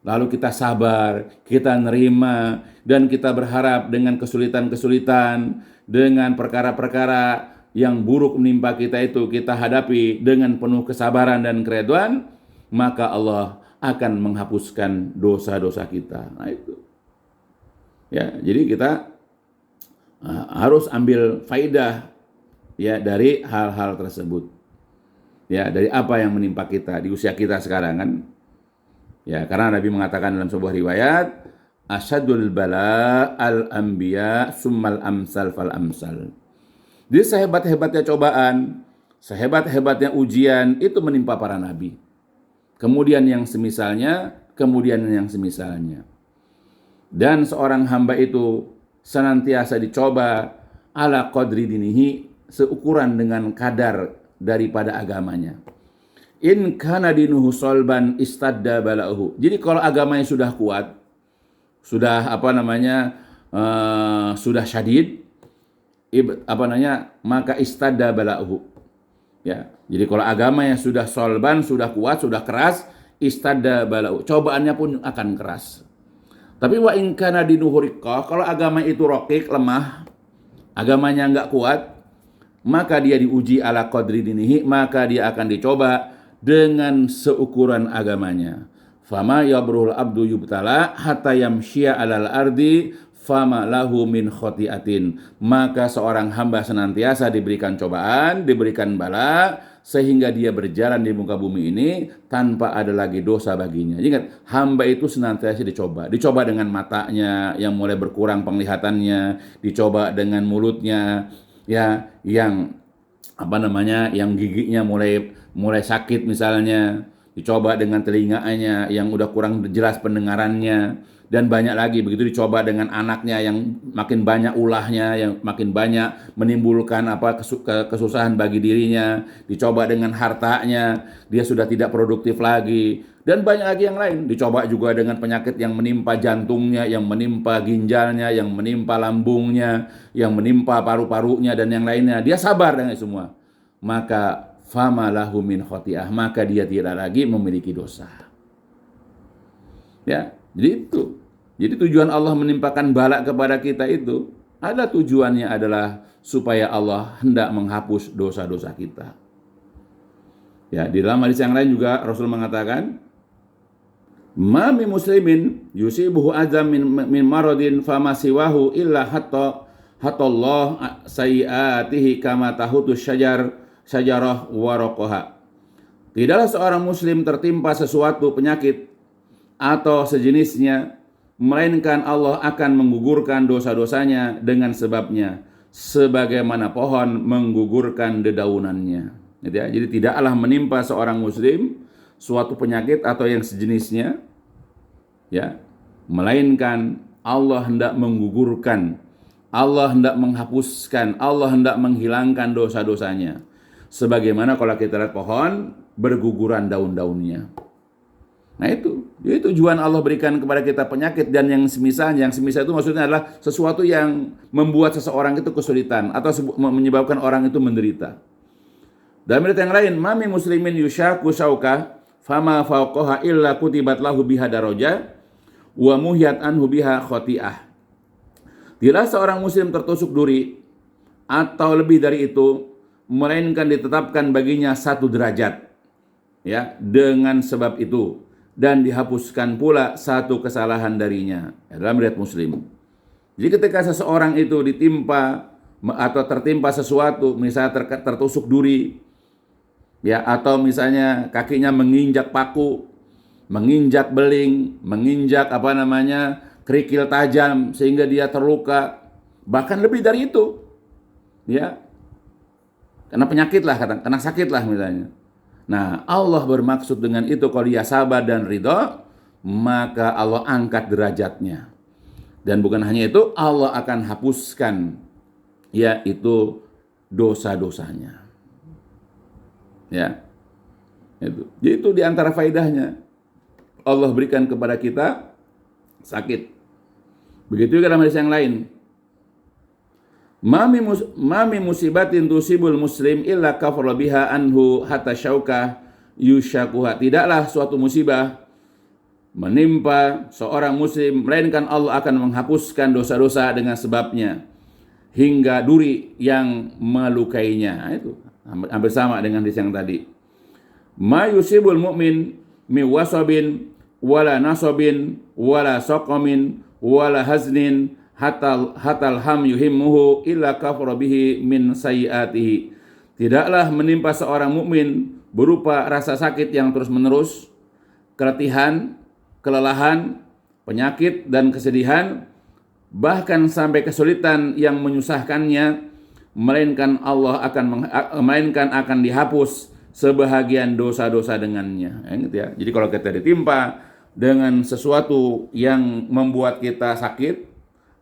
lalu kita sabar, kita nerima, dan kita berharap dengan kesulitan-kesulitan, dengan perkara-perkara yang buruk menimpa kita itu kita hadapi dengan penuh kesabaran dan keredoan, maka Allah akan menghapuskan dosa-dosa kita. Nah itu. Ya, jadi kita harus ambil faidah ya dari hal-hal tersebut. Ya, dari apa yang menimpa kita di usia kita sekarang kan. Ya, karena Nabi mengatakan dalam sebuah riwayat, asyadul bala al-anbiya summal amsal fal amsal. Jadi sehebat-hebatnya cobaan, sehebat-hebatnya ujian itu menimpa para nabi. Kemudian yang semisalnya, kemudian yang semisalnya. Dan seorang hamba itu senantiasa dicoba ala qadri dinihi, seukuran dengan kadar daripada agamanya. In kana dinuhu solban istadda bala'uhu. Jadi kalau agamanya sudah kuat, sudah sudah syadid, maka istadda bala'uhu. Ya, jadi kalau agamanya sudah solban, sudah kuat, sudah keras, istadda bala'uhu. Cobaannya pun akan keras. Tapi wa in kana dinuhu riqqah, kalau agama itu rokik, lemah, agamanya enggak kuat, maka dia diuji ala qadri dinihi, maka dia akan dicoba dengan seukuran agamanya. Fama yabruhul abdu yubtala hatta yamshiya alal ardi fama lahu min khotiatin. Maka seorang hamba senantiasa diberikan cobaan, diberikan bala, sehingga dia berjalan di muka bumi ini tanpa ada lagi dosa baginya. Ingat, hamba itu senantiasa dicoba dengan matanya yang mulai berkurang penglihatannya, dicoba dengan mulutnya ya yang yang giginya mulai sakit misalnya, dicoba dengan telinganya yang udah kurang jelas pendengarannya, dan banyak lagi. Begitu dicoba dengan anaknya yang makin banyak ulahnya, yang makin banyak menimbulkan kesusahan bagi dirinya, dicoba dengan hartanya, dia sudah tidak produktif lagi, dan banyak lagi yang lain. Dicoba juga dengan penyakit yang menimpa jantungnya, yang menimpa ginjalnya, yang menimpa lambungnya, yang menimpa paru-parunya dan yang lainnya. Dia sabar dengan semua. Maka fama lahu min khoti'ah, maka dia tidak lagi memiliki dosa. Ya, jadi itu. Jadi tujuan Allah menimpakan bala kepada kita itu, ada tujuannya adalah supaya Allah hendak menghapus dosa-dosa kita. Ya, di dalam hadis yang lain juga Rasul mengatakan, ma min muslimin yusibuhu azam min maradin fama siwahu illa hatta Allah sayiatihi kama tahutu syajarah waraqaha. Tidaklah seorang muslim tertimpa sesuatu penyakit atau sejenisnya, melainkan Allah akan menggugurkan dosa-dosanya dengan sebabnya, sebagaimana pohon menggugurkan dedaunannya. Jadi tidaklah menimpa seorang muslim suatu penyakit atau yang sejenisnya, ya, melainkan Allah hendak menggugurkan, Allah hendak menghapuskan, Allah hendak menghilangkan dosa-dosanya. Sebagaimana kalau kita lihat pohon berguguran daun-daunnya. Nah itu, jadi tujuan Allah berikan kepada kita penyakit dan yang semisal itu maksudnya adalah sesuatu yang membuat seseorang itu kesulitan atau menyebabkan orang itu menderita. Dalam ayat yang lain, mami muslimin yushaku syauka fama fauqaha illa kutibat lahu biha daraja wa muhyat anhu biha khoti'ah. Bila seorang muslim tertusuk duri atau lebih dari itu, melainkan ditetapkan baginya satu derajat, ya, dengan sebab itu, dan dihapuskan pula satu kesalahan darinya. Dalam riwayat Muslim. Jadi ketika seseorang itu ditimpa atau tertimpa sesuatu, misalnya tertusuk duri, ya, atau misalnya kakinya menginjak paku, menginjak beling, menginjak kerikil tajam sehingga dia terluka, bahkan lebih dari itu, ya, kena penyakit lah, kena sakit lah misalnya. Nah, Allah bermaksud dengan itu kalau dia sabar dan ridho, maka Allah angkat derajatnya. Dan bukan hanya itu, Allah akan hapuskan yaitu dosa-dosanya. Ya. Jadi itu di antara faedahnya. Allah berikan kepada kita sakit. Begitu juga dalam hadis yang lain. Mami musibatin tusibul muslim illa kafara biha anhu hatta syauka yushakuha. Tidaklah suatu musibah menimpa seorang muslim, melainkan Allah akan menghapuskan dosa-dosa dengan sebabnya hingga duri yang melukainya. Nah, itu hampir sama dengan hadis yang tadi. Ma yusibul mu'min mi wasabin wala nasabin wala saqamin wala haznin hatal ham yuhimmuhu illa kafara bihi min sayiatihi. Tidaklah menimpa seorang mukmin berupa rasa sakit yang terus-menerus, keletihan, kelelahan, penyakit dan kesedihan, bahkan sampai kesulitan yang menyusahkannya, melainkan akan dihapus sebahagian dosa-dosa dengannya. Gitu ya. Jadi kalau kita ditimpa dengan sesuatu yang membuat kita sakit,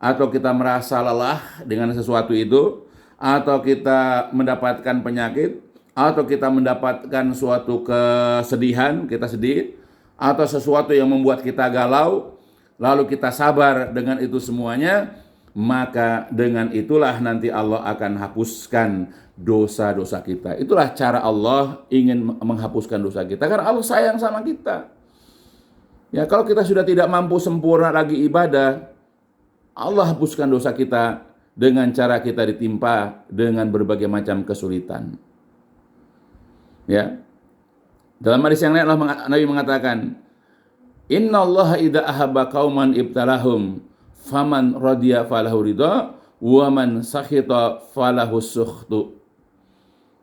atau kita merasa lelah dengan sesuatu itu, atau kita mendapatkan penyakit, atau kita mendapatkan suatu kesedihan, kita sedih, atau sesuatu yang membuat kita galau, lalu kita sabar dengan itu semuanya, maka dengan itulah nanti Allah akan hapuskan dosa-dosa kita. Itulah cara Allah ingin menghapuskan dosa kita, karena Allah sayang sama kita. Ya, kalau kita sudah tidak mampu sempurna lagi ibadah, Allah hapuskan dosa kita dengan cara kita ditimpa dengan berbagai macam kesulitan. Ya. Dalam hadis yang lain Nabi mengatakan, Inna Allah idza ahabba qauman ibtalahum faman radiya falahu ridha wa man sakhita falahu sukhtu.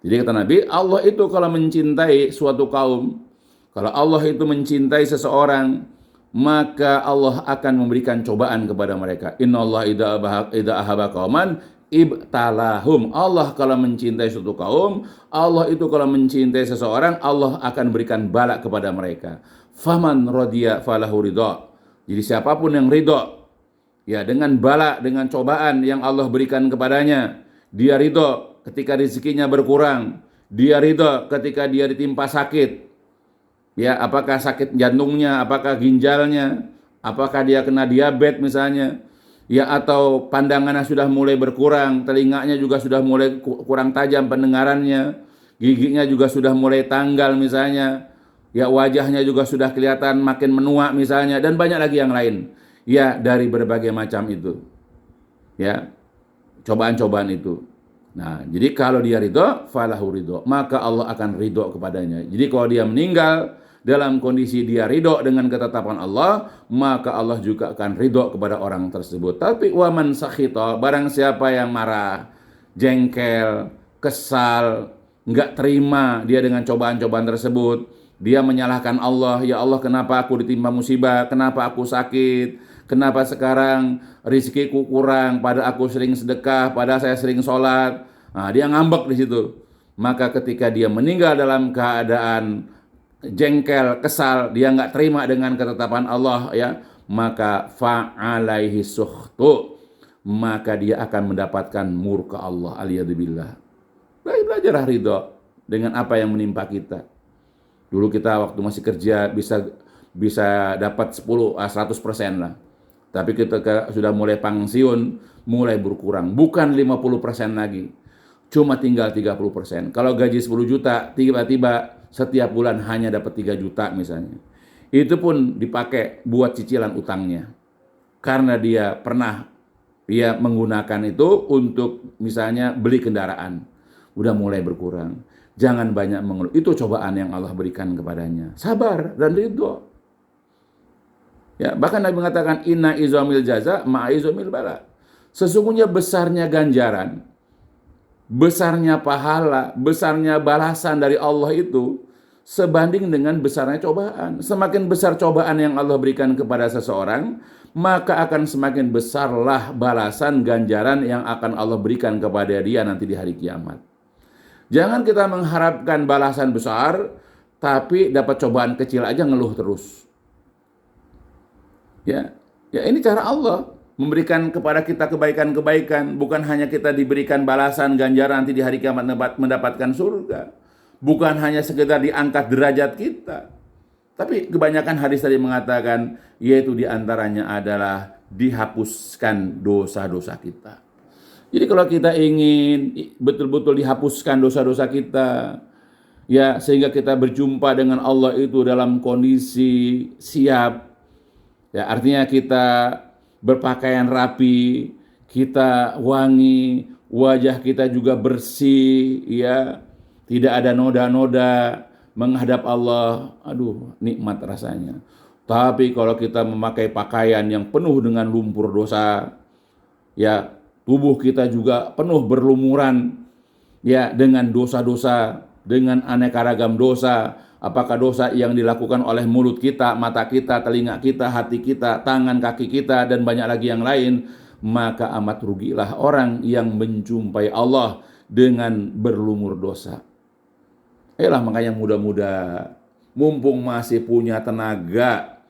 Jadi kata Nabi, Allah itu kalau mencintai suatu kaum, kalau Allah itu mencintai seseorang, maka Allah akan memberikan cobaan kepada mereka. Inna Allah idza ahabba qauman ibtalahum. Allah kalau mencintai suatu kaum, Allah itu kalau mencintai seseorang, Allah akan berikan bala kepada mereka. Faman radiya falahu ridha. Jadi siapapun yang ridha, ya, dengan bala, dengan cobaan yang Allah berikan kepadanya, dia ridha ketika rezekinya berkurang, dia ridha ketika dia ditimpa sakit, ya, apakah sakit jantungnya, apakah ginjalnya, apakah dia kena diabetes misalnya, ya, atau pandangannya sudah mulai berkurang, telinganya juga sudah mulai kurang tajam pendengarannya, giginya juga sudah mulai tanggal misalnya, ya, wajahnya juga sudah kelihatan makin menua misalnya, dan banyak lagi yang lain. Ya, dari berbagai macam itu. Ya, cobaan-cobaan itu. Nah, jadi kalau dia ridho, falahu ridho, maka Allah akan ridho kepadanya. Jadi kalau dia meninggal dalam kondisi dia ridho dengan ketetapan Allah, maka Allah juga akan ridho kepada orang tersebut. Tapi waman sakhita, barang siapa yang marah, jengkel, kesal, enggak terima dia dengan cobaan-cobaan tersebut, dia menyalahkan Allah, ya Allah kenapa aku ditimpa musibah, kenapa aku sakit, kenapa sekarang rezekiku kurang, pada aku sering sedekah, pada saya sering sholat. Nah, dia ngambek di situ. Maka ketika dia meninggal dalam keadaan jengkel, kesal, dia nggak terima dengan ketetapan Allah, ya, maka fa'alaihi sukhtu, maka dia akan mendapatkan murka Allah. Aliyadzubillah. Belajarlah ridho dengan apa yang menimpa kita. Dulu kita waktu masih kerja bisa dapat 100% lah. Tapi ketika sudah mulai pensiun, mulai berkurang. Bukan 50% lagi. Cuma tinggal 30%. Kalau gaji 10 juta, tiba-tiba setiap bulan hanya dapat 3 juta misalnya. Itu pun dipakai buat cicilan utangnya. Karena dia menggunakan itu untuk misalnya beli kendaraan. Udah mulai berkurang. Jangan banyak mengeluh. Itu cobaan yang Allah berikan kepadanya. Sabar dan ridho. Ya, bahkan Nabi mengatakan inna izamil jaza ma'a izamil bala. Sesungguhnya besarnya ganjaran, besarnya pahala, besarnya balasan dari Allah itu sebanding dengan besarnya cobaan. Semakin besar cobaan yang Allah berikan kepada seseorang, maka akan semakin besarlah balasan ganjaran yang akan Allah berikan kepada dia nanti di hari kiamat. Jangan kita mengharapkan balasan besar, tapi dapat cobaan kecil aja ngeluh terus. Ya, ini cara Allah memberikan kepada kita kebaikan-kebaikan. Bukan hanya kita diberikan balasan ganjaran nanti di hari kiamat mendapatkan surga. Bukan hanya sekedar diangkat derajat kita. Tapi kebanyakan hadis tadi mengatakan, yaitu diantaranya adalah dihapuskan dosa-dosa kita. Jadi kalau kita ingin betul-betul dihapuskan dosa-dosa kita, ya, sehingga kita berjumpa dengan Allah itu dalam kondisi siap, Ya, artinya kita berpakaian rapi, kita wangi, wajah kita juga bersih, ya, tidak ada noda-noda menghadap Allah. Aduh, nikmat rasanya. Tapi kalau kita memakai pakaian yang penuh dengan lumpur dosa, ya, tubuh kita juga penuh berlumuran, ya, dengan dosa-dosa, dengan aneka ragam dosa. Apakah dosa yang dilakukan oleh mulut kita, mata kita, telinga kita, hati kita, tangan, kaki kita, dan banyak lagi yang lain, maka amat rugilah orang yang menjumpai Allah dengan berlumur dosa. Ayolah, makanya muda-muda, mumpung masih punya tenaga,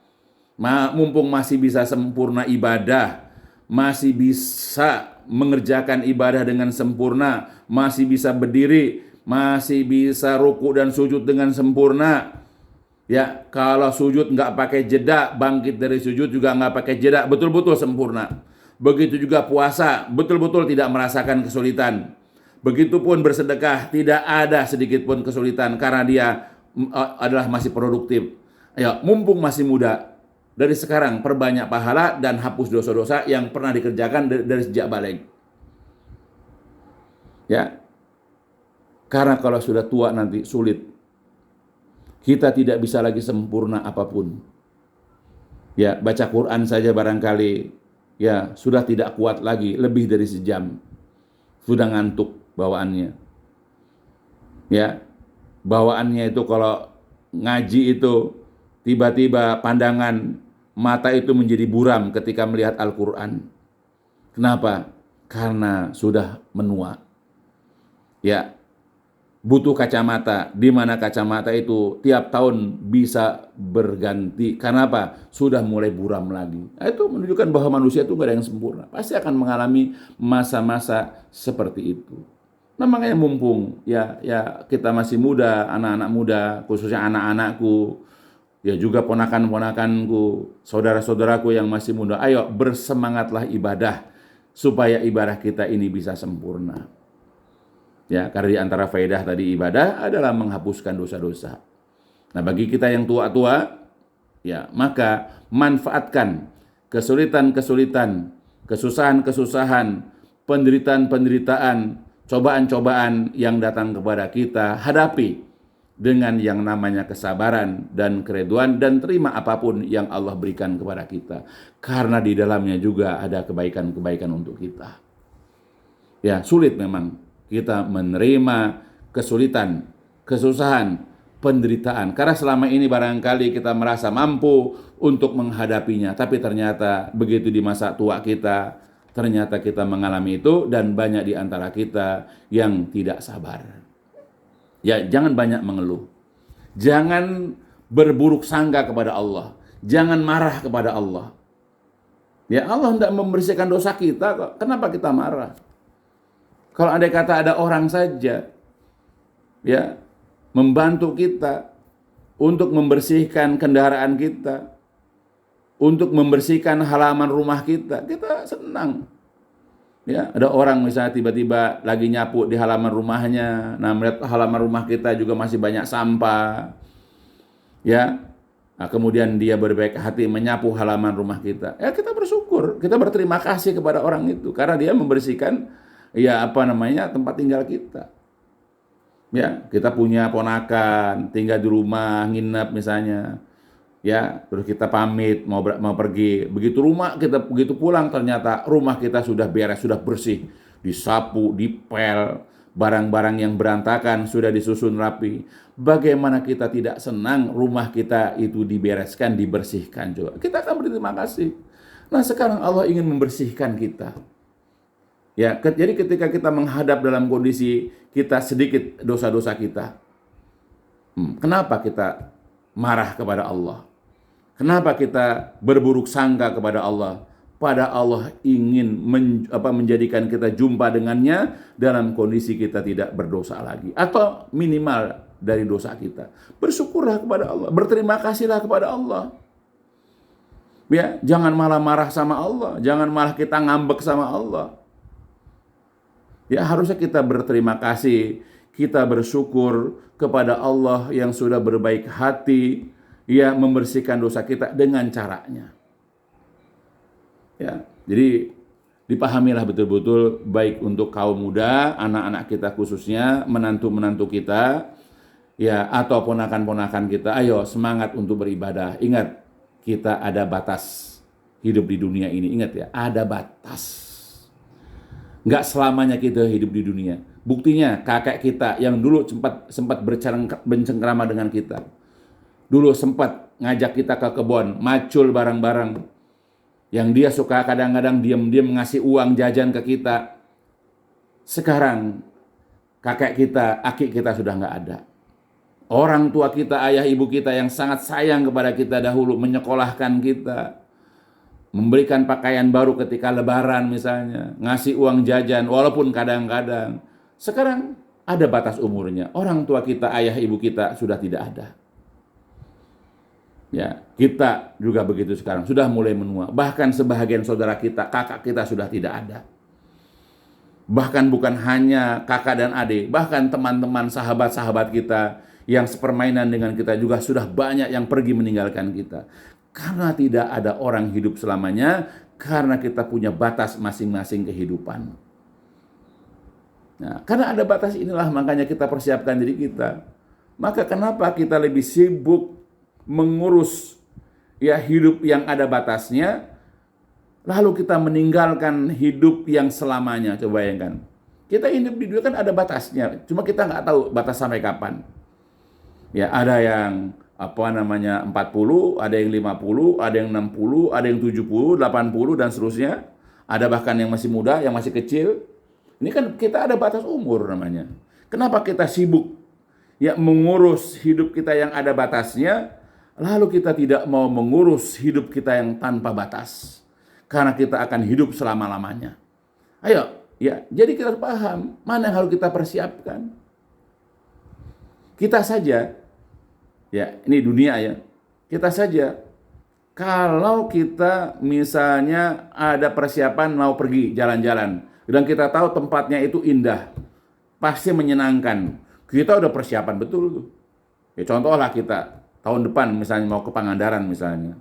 mumpung masih bisa sempurna ibadah, masih bisa mengerjakan ibadah dengan sempurna, masih bisa berdiri, masih bisa ruku dan sujud dengan sempurna. Ya, kalau sujud nggak pakai jeda, bangkit dari sujud juga nggak pakai jeda, betul-betul sempurna. Begitu juga puasa, betul-betul tidak merasakan kesulitan. Begitupun bersedekah, tidak ada sedikit pun kesulitan karena dia adalah masih produktif. Ayo, mumpung masih muda, dari sekarang perbanyak pahala dan hapus dosa-dosa yang pernah dikerjakan dari sejak balik. Ya, karena kalau sudah tua nanti sulit. Kita tidak bisa lagi sempurna apapun. Ya, baca Quran saja barangkali ya sudah tidak kuat lagi, lebih dari sejam. Sudah ngantuk bawaannya. Ya, bawaannya itu kalau ngaji itu tiba-tiba pandangan mata itu menjadi buram ketika melihat Al-Quran. Kenapa? Karena sudah menua. Ya, butuh kacamata, di mana kacamata itu tiap tahun bisa berganti. Karena apa? Sudah mulai buram lagi. Nah, itu menunjukkan bahwa manusia itu nggak ada yang sempurna. Pasti akan mengalami masa-masa seperti itu. Nah, makanya mumpung ya kita masih muda, anak-anak muda, khususnya anak-anakku, ya juga ponakan-ponakanku, saudara-saudaraku yang masih muda, ayo bersemangatlah ibadah supaya ibadah kita ini bisa sempurna. Ya, karena di antara faedah tadi ibadah adalah menghapuskan dosa-dosa. Nah, bagi kita yang tua-tua, ya, maka manfaatkan kesulitan-kesulitan, kesusahan-kesusahan, penderitaan-penderitaan, cobaan-cobaan yang datang kepada kita, hadapi dengan yang namanya kesabaran dan kereduan dan terima apapun yang Allah berikan kepada kita. Karena di dalamnya juga ada kebaikan-kebaikan untuk kita. Ya, sulit memang kita menerima kesulitan, kesusahan, penderitaan. Karena selama ini barangkali kita merasa mampu untuk menghadapinya. Tapi ternyata begitu di masa tua kita, ternyata kita mengalami itu dan banyak di antara kita yang tidak sabar. Ya, jangan banyak mengeluh. Jangan berburuk sangka kepada Allah. Jangan marah kepada Allah. Ya, Allah hendak membersihkan dosa kita kok. Kenapa kita marah? Kalau andai kata ada orang saja ya membantu kita untuk membersihkan kendaraan kita, untuk membersihkan halaman rumah kita, kita senang. Ya, ada orang misalnya tiba-tiba lagi nyapu di halaman rumahnya, nah melihat halaman rumah kita juga masih banyak sampah. Ya. Nah, kemudian dia berbaik hati menyapu halaman rumah kita. Ya, kita bersyukur, kita berterima kasih kepada orang itu karena dia membersihkan tempat tinggal kita. Ya, kita punya ponakan tinggal di rumah nginep misalnya. Ya, terus kita pamit mau pergi. Begitu pulang ternyata rumah kita sudah beres, sudah bersih, disapu, dipel, barang-barang yang berantakan sudah disusun rapi. Bagaimana kita tidak senang rumah kita itu dibereskan, dibersihkan juga. Kita akan berterima kasih. Nah, sekarang Allah ingin membersihkan kita. Ya, jadi ketika kita menghadap dalam kondisi kita sedikit dosa-dosa kita, kenapa kita marah kepada Allah? Kenapa kita berburuk sangka kepada Allah? Pada Allah ingin menjadikan kita jumpa dengannya dalam kondisi kita tidak berdosa lagi. Atau minimal dari dosa kita. Bersyukurlah kepada Allah. Berterima kasihlah kepada Allah. Ya, jangan malah marah sama Allah. Jangan malah kita ngambek sama Allah. Ya, harusnya kita berterima kasih, kita bersyukur kepada Allah yang sudah berbaik hati, ya membersihkan dosa kita dengan caranya. Ya, jadi dipahamilah betul-betul baik untuk kaum muda, anak-anak kita khususnya, menantu-menantu kita, ya atau ponakan-ponakan kita. Ayo semangat untuk beribadah. Ingat, kita ada batas hidup di dunia ini. Ingat ya, ada batas. Nggak selamanya kita hidup di dunia. Buktinya kakek kita yang dulu sempat bercengkrama dengan kita. Dulu sempat ngajak kita ke kebun, macul bareng-bareng. Yang dia suka kadang-kadang diam-diam ngasih uang jajan ke kita. Sekarang kakek kita, aki kita sudah nggak ada. Orang tua kita, ayah ibu kita yang sangat sayang kepada kita dahulu, menyekolahkan kita, memberikan pakaian baru ketika lebaran misalnya, ngasih uang jajan walaupun kadang-kadang. Sekarang ada batas umurnya. Orang tua kita, ayah ibu kita sudah tidak ada. Ya, kita juga begitu sekarang, sudah mulai menua. Bahkan sebahagian saudara kita, kakak kita sudah tidak ada. Bahkan bukan hanya kakak dan adik, bahkan teman-teman, sahabat-sahabat kita yang sepermainan dengan kita juga sudah banyak yang pergi meninggalkan kita. Karena tidak ada orang hidup selamanya, karena kita punya batas masing-masing kehidupan. Nah, karena ada batas inilah makanya kita persiapkan diri kita. Maka kenapa kita lebih sibuk mengurus ya hidup yang ada batasnya, lalu kita meninggalkan hidup yang selamanya. Coba bayangkan, kita hidup di dunia kan ada batasnya, cuma kita nggak tahu batas sampai kapan. Ya, ada yang 40, ada yang 50, ada yang 60, ada yang 70, 80 dan seterusnya. Ada bahkan yang masih muda, yang masih kecil. Ini kan kita ada batas umur namanya. Kenapa kita sibuk ya mengurus hidup kita yang ada batasnya, lalu kita tidak mau mengurus hidup kita yang tanpa batas? Karena kita akan hidup selama-lamanya. Ayo, ya, jadi kita harus paham mana yang harus kita persiapkan. Kita saja, ya ini dunia ya, kita saja, kalau kita misalnya ada persiapan mau pergi jalan-jalan, dan kita tahu tempatnya itu indah, pasti menyenangkan, kita udah persiapan betul tuh. Ya contohlah kita tahun depan misalnya mau ke Pangandaran misalnya,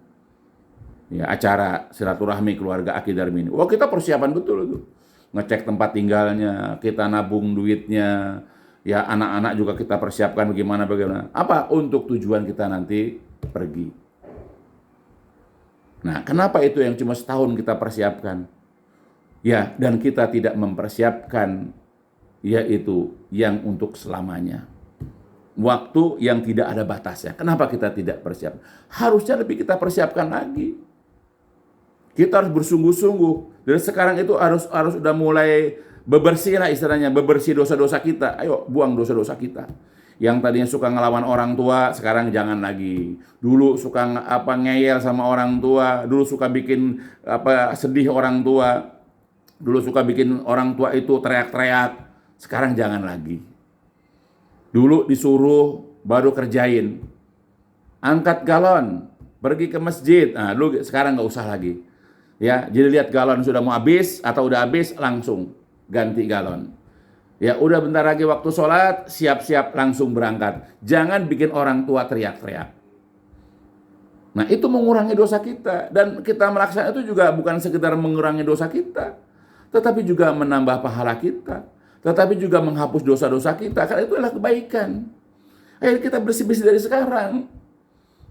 ya acara silaturahmi keluarga Aki Darmini. Wah, kita persiapan betul tuh, ngecek tempat tinggalnya, kita nabung duitnya. Ya anak-anak juga kita persiapkan bagaimana. Apa? Untuk tujuan kita nanti pergi. Nah, kenapa itu yang cuma setahun kita persiapkan? Ya, dan kita tidak mempersiapkan yaitu yang untuk selamanya. Waktu yang tidak ada batasnya. Kenapa kita tidak persiapkan? Harusnya lebih kita persiapkan lagi. Kita harus bersungguh-sungguh. Dari sekarang itu harus udah mulai bebersih lah istilahnya, bebersih dosa-dosa kita. Ayo buang dosa-dosa kita. Yang tadinya suka ngelawan orang tua, sekarang jangan lagi. Dulu suka ngeyel sama orang tua, dulu suka bikin sedih orang tua. Dulu suka bikin orang tua itu teriak-teriak, sekarang jangan lagi. Dulu disuruh baru kerjain. Angkat galon, pergi ke masjid. Nah, dulu sekarang nggak usah lagi. Ya, jadi lihat galon sudah mau habis atau udah habis langsung ganti galon. Ya udah bentar lagi waktu sholat, siap-siap langsung berangkat. Jangan bikin orang tua teriak-teriak. Nah itu mengurangi dosa kita. Dan kita melaksanakan itu juga bukan sekedar mengurangi dosa kita, tetapi juga menambah pahala kita, tetapi juga menghapus dosa-dosa kita. Karena itu adalah kebaikan. Ayo kita bersih-bersih dari sekarang.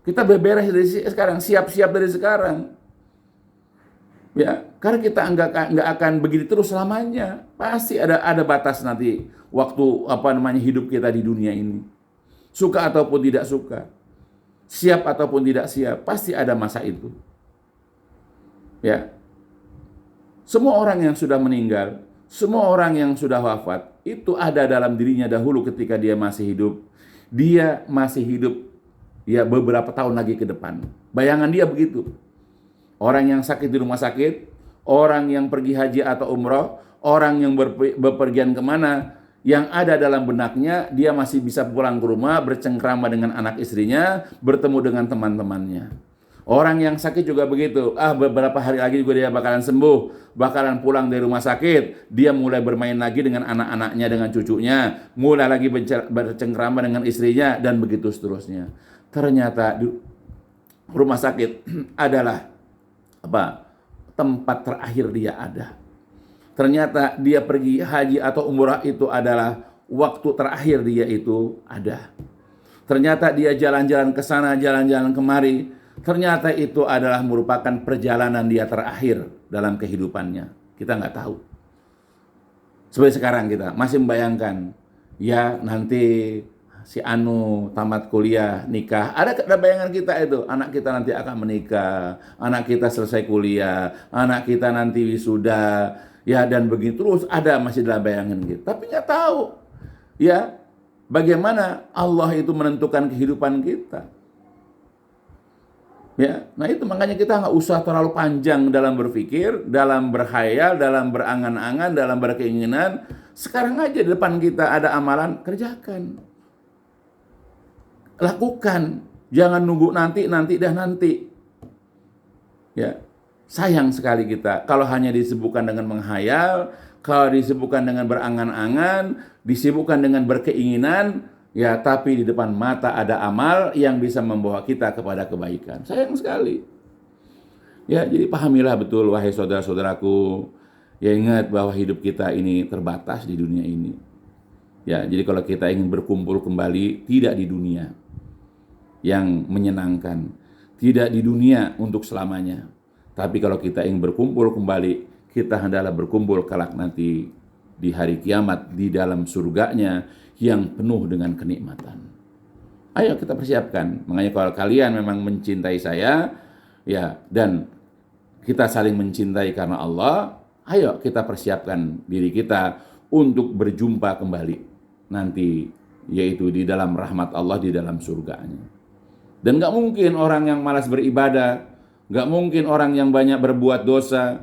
Kita beberes dari sekarang, siap-siap dari sekarang. Ya, karena kita nggak akan begini terus selamanya. Pasti ada batas nanti waktu hidup kita di dunia ini. Suka ataupun tidak suka, siap ataupun tidak siap, pasti ada masa itu. Ya, semua orang yang sudah meninggal, semua orang yang sudah wafat, itu ada dalam dirinya dahulu ketika dia masih hidup. Dia masih hidup ya beberapa tahun lagi ke depan. Bayangan dia begitu. Orang yang sakit di rumah sakit, orang yang pergi haji atau umroh, orang yang bepergian kemana, yang ada dalam benaknya, dia masih bisa pulang ke rumah, bercengkrama dengan anak istrinya, bertemu dengan teman-temannya. Orang yang sakit juga begitu, beberapa hari lagi juga dia bakalan sembuh, bakalan pulang dari rumah sakit, dia mulai bermain lagi dengan anak-anaknya, dengan cucunya, mulai lagi bercengkrama dengan istrinya, dan begitu seterusnya. Ternyata rumah sakit adalah tempat terakhir dia ada. Ternyata dia pergi haji atau umrah itu adalah waktu terakhir dia itu ada. Ternyata dia jalan-jalan ke sana, jalan-jalan kemari. Ternyata itu adalah merupakan perjalanan dia terakhir dalam kehidupannya. Kita nggak tahu. Seperti sekarang kita masih membayangkan, ya nanti si Anu tamat kuliah, nikah. Ada bayangan kita itu, anak kita nanti akan menikah, anak kita selesai kuliah, anak kita nanti wisuda, ya dan begitu terus ada masih dalam bayangan kita. Tapi nggak tahu, ya bagaimana Allah itu menentukan kehidupan kita. Ya, nah itu makanya kita nggak usah terlalu panjang dalam berpikir, dalam berkhayal, dalam berangan-angan, dalam berkeinginan. Sekarang aja di depan kita ada amalan, kerjakan. Lakukan, jangan nunggu nanti. Ya, sayang sekali kita kalau hanya disibukkan dengan menghayal, kalau disibukkan dengan berangan-angan, disibukkan dengan berkeinginan, ya tapi di depan mata ada amal yang bisa membawa kita kepada kebaikan. Sayang sekali. Ya, jadi pahamilah betul wahai saudara-saudaraku, ya ingat bahwa hidup kita ini terbatas di dunia ini. Ya, jadi kalau kita ingin berkumpul kembali, tidak di dunia yang menyenangkan, tidak di dunia untuk selamanya. Tapi kalau kita ingin berkumpul kembali, kita hendaklah berkumpul kelak nanti di hari kiamat di dalam surganya yang penuh dengan kenikmatan. Ayo kita persiapkan. Makanya kalau kalian memang mencintai saya, ya dan kita saling mencintai karena Allah, ayo kita persiapkan diri kita untuk berjumpa kembali nanti, yaitu di dalam rahmat Allah, di dalam surganya. Dan gak mungkin orang yang malas beribadah, gak mungkin orang yang banyak berbuat dosa,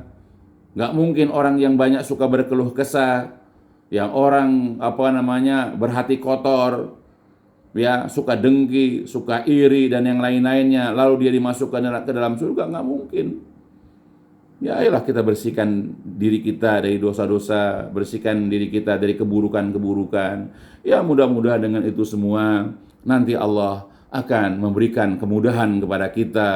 gak mungkin orang yang banyak suka berkeluh kesah, yang orang berhati kotor, ya suka dengki, suka iri dan yang lain-lainnya, lalu dia dimasukkan ke dalam surga, nggak mungkin. Ya ayolah kita bersihkan diri kita dari dosa-dosa, bersihkan diri kita dari keburukan-keburukan. Ya mudah-mudahan dengan itu semua nanti Allah akan memberikan kemudahan kepada kita,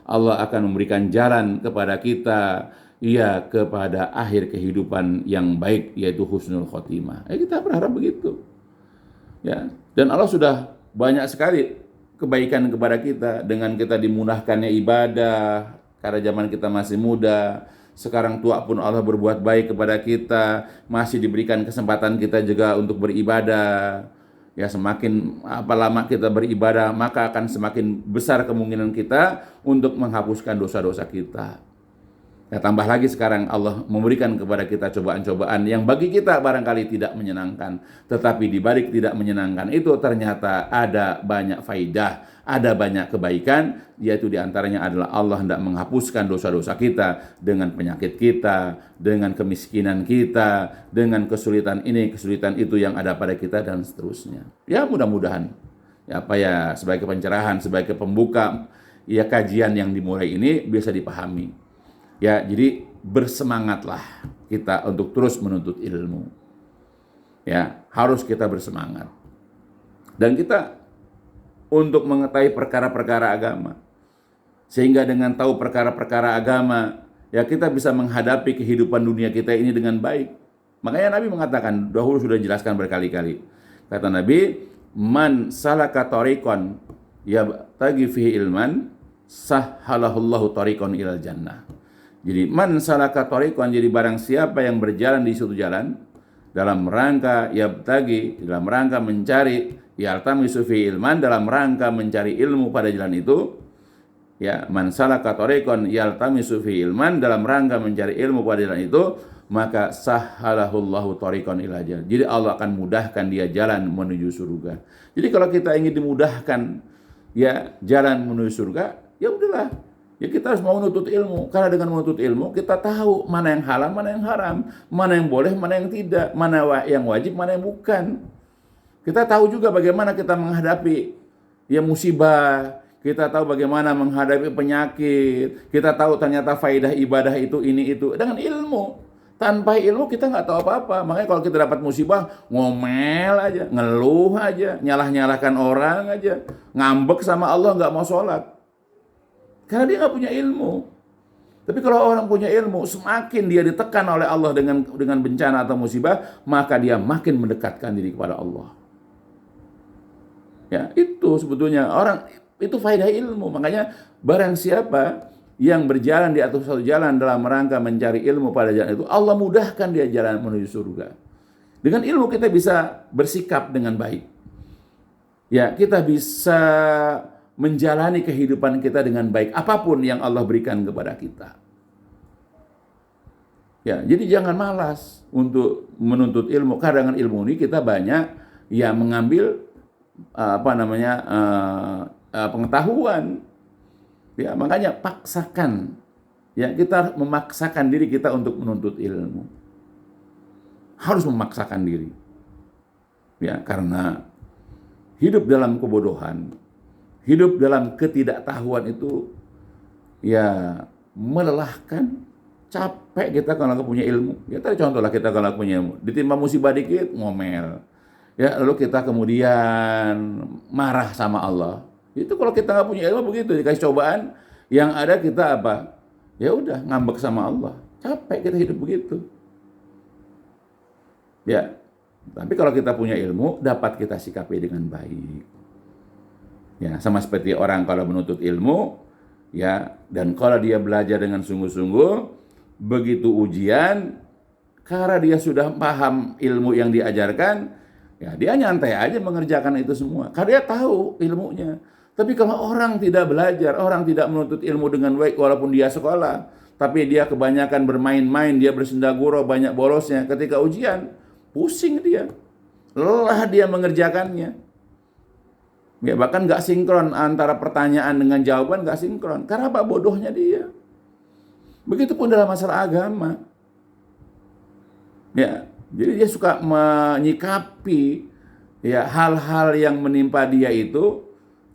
Allah akan memberikan jalan kepada kita, ya kepada akhir kehidupan yang baik, yaitu husnul khotimah. Kita berharap begitu. Ya, dan Allah sudah banyak sekali kebaikan kepada kita dengan kita dimudahkannya ibadah karena zaman kita masih muda. Sekarang tua pun Allah berbuat baik kepada kita, masih diberikan kesempatan kita juga untuk beribadah. Ya semakin lama kita beribadah, maka akan semakin besar kemungkinan kita untuk menghapuskan dosa-dosa kita. Ya, tambah lagi sekarang Allah memberikan kepada kita cobaan-cobaan yang bagi kita barangkali tidak menyenangkan. Tetapi di balik tidak menyenangkan itu ternyata ada banyak faidah, ada banyak kebaikan, yaitu diantaranya adalah Allah hendak menghapuskan dosa-dosa kita dengan penyakit kita, dengan kemiskinan kita, dengan kesulitan ini, kesulitan itu yang ada pada kita dan seterusnya. Ya mudah-mudahan ya sebagai pencerahan, sebagai pembuka ya kajian yang dimulai ini bisa dipahami. Ya, jadi bersemangatlah kita untuk terus menuntut ilmu. Ya, harus kita bersemangat. Dan kita untuk mengetahui perkara-perkara agama. Sehingga dengan tahu perkara-perkara agama, ya kita bisa menghadapi kehidupan dunia kita ini dengan baik. Makanya Nabi mengatakan, dahulu sudah dijelaskan berkali-kali. Kata Nabi, man salaka tariqan yabtaghi fihi ilman, sahhalahullahu tariqan ilal jannah. Jadi man salaka tariqan, jadi barang siapa yang berjalan di suatu jalan dalam rangka dalam rangka mencari yaltamisu fi ilman, dalam rangka mencari ilmu pada jalan itu, ya man salaka tariqan yaltamisu fi ilman, dalam rangka mencari ilmu pada jalan itu, maka sahhalahullahu tariqan ila jannah. Jadi Allah akan mudahkan dia jalan menuju surga. Jadi kalau kita ingin dimudahkan ya jalan menuju surga, ya udahlah. Ya kita harus mau menuntut ilmu, karena dengan menuntut ilmu kita tahu mana yang halal, mana yang haram, mana yang boleh, mana yang tidak, mana yang wajib, mana yang bukan. Kita tahu juga bagaimana kita menghadapi ya musibah, kita tahu bagaimana menghadapi penyakit, kita tahu ternyata faidah ibadah itu ini itu dengan ilmu. Tanpa ilmu kita nggak tahu apa-apa. Makanya kalau kita dapat musibah, ngomel aja, ngeluh aja, nyalah-nyalahkan orang aja, ngambek sama Allah, nggak mau sholat. Karena dia nggak punya ilmu. Tapi kalau orang punya ilmu, semakin dia ditekan oleh Allah dengan bencana atau musibah, maka dia makin mendekatkan diri kepada Allah. Ya, itu sebetulnya orang itu faedah ilmu. Makanya barang siapa yang berjalan di atas satu jalan dalam rangka mencari ilmu pada jalan itu, Allah mudahkan dia jalan menuju surga. Dengan ilmu kita bisa bersikap dengan baik. Ya, kita bisa menjalani kehidupan kita dengan baik apapun yang Allah berikan kepada kita. Ya, jadi jangan malas untuk menuntut ilmu. Karena dengan ilmu ini kita banyak ya mengambil pengetahuan. Ya, makanya paksakan. Ya, kita memaksakan diri kita untuk menuntut ilmu. Harus memaksakan diri. Ya, karena hidup dalam kebodohan, hidup dalam ketidaktahuan itu ya melelahkan, capek kita kalau nggak punya ilmu. Ya tadi contoh lah, kita kalau punya ilmu, ditimpa musibah dikit ngomel. Ya, lalu kita kemudian marah sama Allah. Itu kalau kita nggak punya ilmu begitu, dikasih cobaan, yang ada kita apa? Ya udah ngambek sama Allah. Capek kita hidup begitu. Ya, tapi kalau kita punya ilmu, dapat kita sikapi dengan baik. Ya, sama seperti orang kalau menuntut ilmu, ya, dan kalau dia belajar dengan sungguh-sungguh, begitu ujian, karena dia sudah paham ilmu yang diajarkan, ya dia nyantai aja mengerjakan itu semua. Karena dia tahu ilmunya. Tapi kalau orang tidak belajar, orang tidak menuntut ilmu dengan baik, walaupun dia sekolah, tapi dia kebanyakan bermain-main, dia bersendagurau, banyak borosnya, ketika ujian, pusing dia. Lelah dia mengerjakannya. Ya, bahkan nggak sinkron antara pertanyaan dengan jawaban, nggak sinkron. Karena apa? Bodohnya dia. Begitupun dalam masalah agama. Ya, jadi dia suka menyikapi ya hal-hal yang menimpa dia itu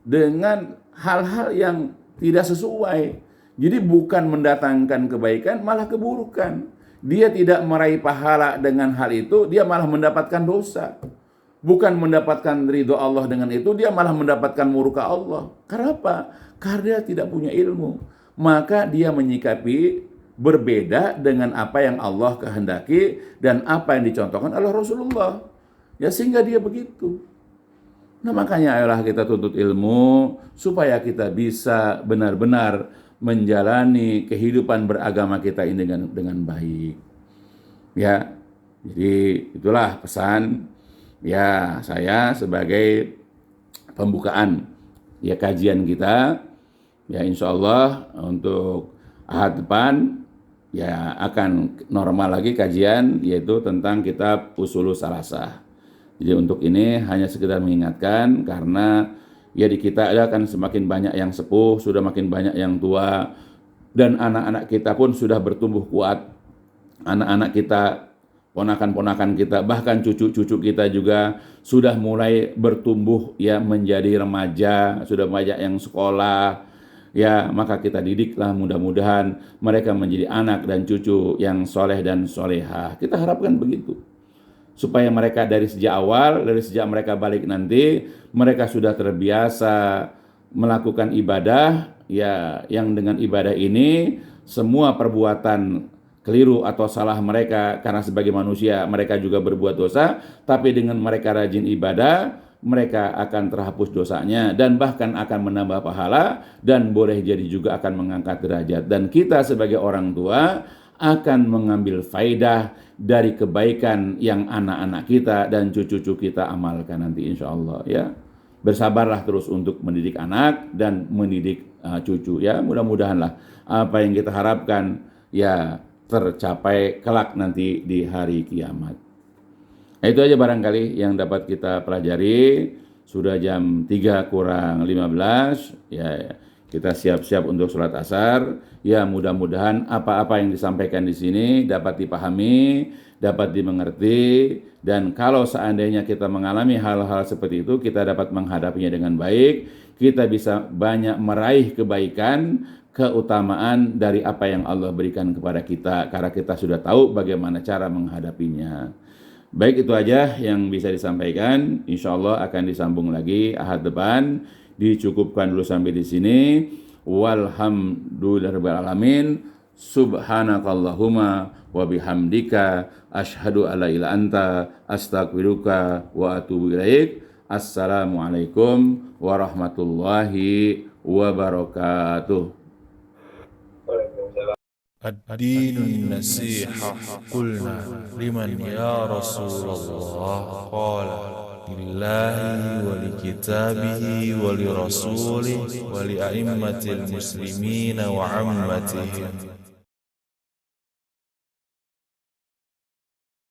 dengan hal-hal yang tidak sesuai. Jadi bukan mendatangkan kebaikan, malah keburukan. Dia tidak meraih pahala dengan hal itu, dia malah mendapatkan dosa. Bukan mendapatkan ridho Allah dengan itu, dia malah mendapatkan murka Allah. Karena apa? Karena dia tidak punya ilmu. Maka dia menyikapi berbeda dengan apa yang Allah kehendaki dan apa yang dicontohkan oleh Rasulullah. Ya, sehingga dia begitu. Nah, makanya ayolah kita tuntut ilmu supaya kita bisa benar-benar menjalani kehidupan beragama kita ini dengan baik. Ya, jadi itulah pesan ya saya sebagai pembukaan ya kajian kita. Ya, insya Allah untuk ahad depan ya akan normal lagi kajian, yaitu tentang kitab Ushulus Salasah. Jadi untuk ini hanya sekedar mengingatkan, karena ya di kita ada kan semakin banyak yang sepuh, sudah makin banyak yang tua, dan anak-anak kita pun sudah bertumbuh kuat. Anak-anak kita, ponakan-ponakan kita, bahkan cucu-cucu kita juga sudah mulai bertumbuh ya menjadi remaja, sudah banyak yang sekolah. Ya, maka kita didiklah, mudah-mudahan mereka menjadi anak dan cucu yang soleh dan solehah. Kita harapkan begitu. Supaya mereka dari sejak awal, dari sejak mereka balik nanti, mereka sudah terbiasa melakukan ibadah, ya, yang dengan ibadah ini semua perbuatan keliru atau salah mereka, karena sebagai manusia mereka juga berbuat dosa, tapi dengan mereka rajin ibadah, mereka akan terhapus dosanya dan bahkan akan menambah pahala, dan boleh jadi juga akan mengangkat derajat. Dan kita sebagai orang tua akan mengambil faidah dari kebaikan yang anak-anak kita dan cucu-cucu kita amalkan nanti, insya Allah. Ya, bersabarlah terus untuk mendidik anak dan mendidik cucu. Ya, mudah-mudahanlah apa yang kita harapkan ya tercapai kelak nanti di hari kiamat. Nah, itu aja barangkali yang dapat kita pelajari. Sudah jam 3 kurang 15 ya. Kita siap-siap untuk sholat asar. Ya, mudah-mudahan apa-apa yang disampaikan di sini dapat dipahami, dapat dimengerti, dan kalau seandainya kita mengalami hal-hal seperti itu, kita dapat menghadapinya dengan baik. Kita bisa banyak meraih kebaikan, keutamaan dari apa yang Allah berikan kepada kita, karena kita sudah tahu bagaimana cara menghadapinya. Baik, itu aja yang bisa disampaikan. Insya Allah akan disambung lagi ahad depan. Dicukupkan dulu sampai di sini. Walhamdulillahirabbil alamin. Subhanakallahumma wa bihamdika asyhadu alla ilaha anta astaghfiruka wa atubu ilaik. Assalamualaikum warahmatullahi wabarakatuh. الدين النصيحة قلنا لمن يا رسول الله قال لله ولكتابه ولرسوله ولأئمة المسلمين وعمتهم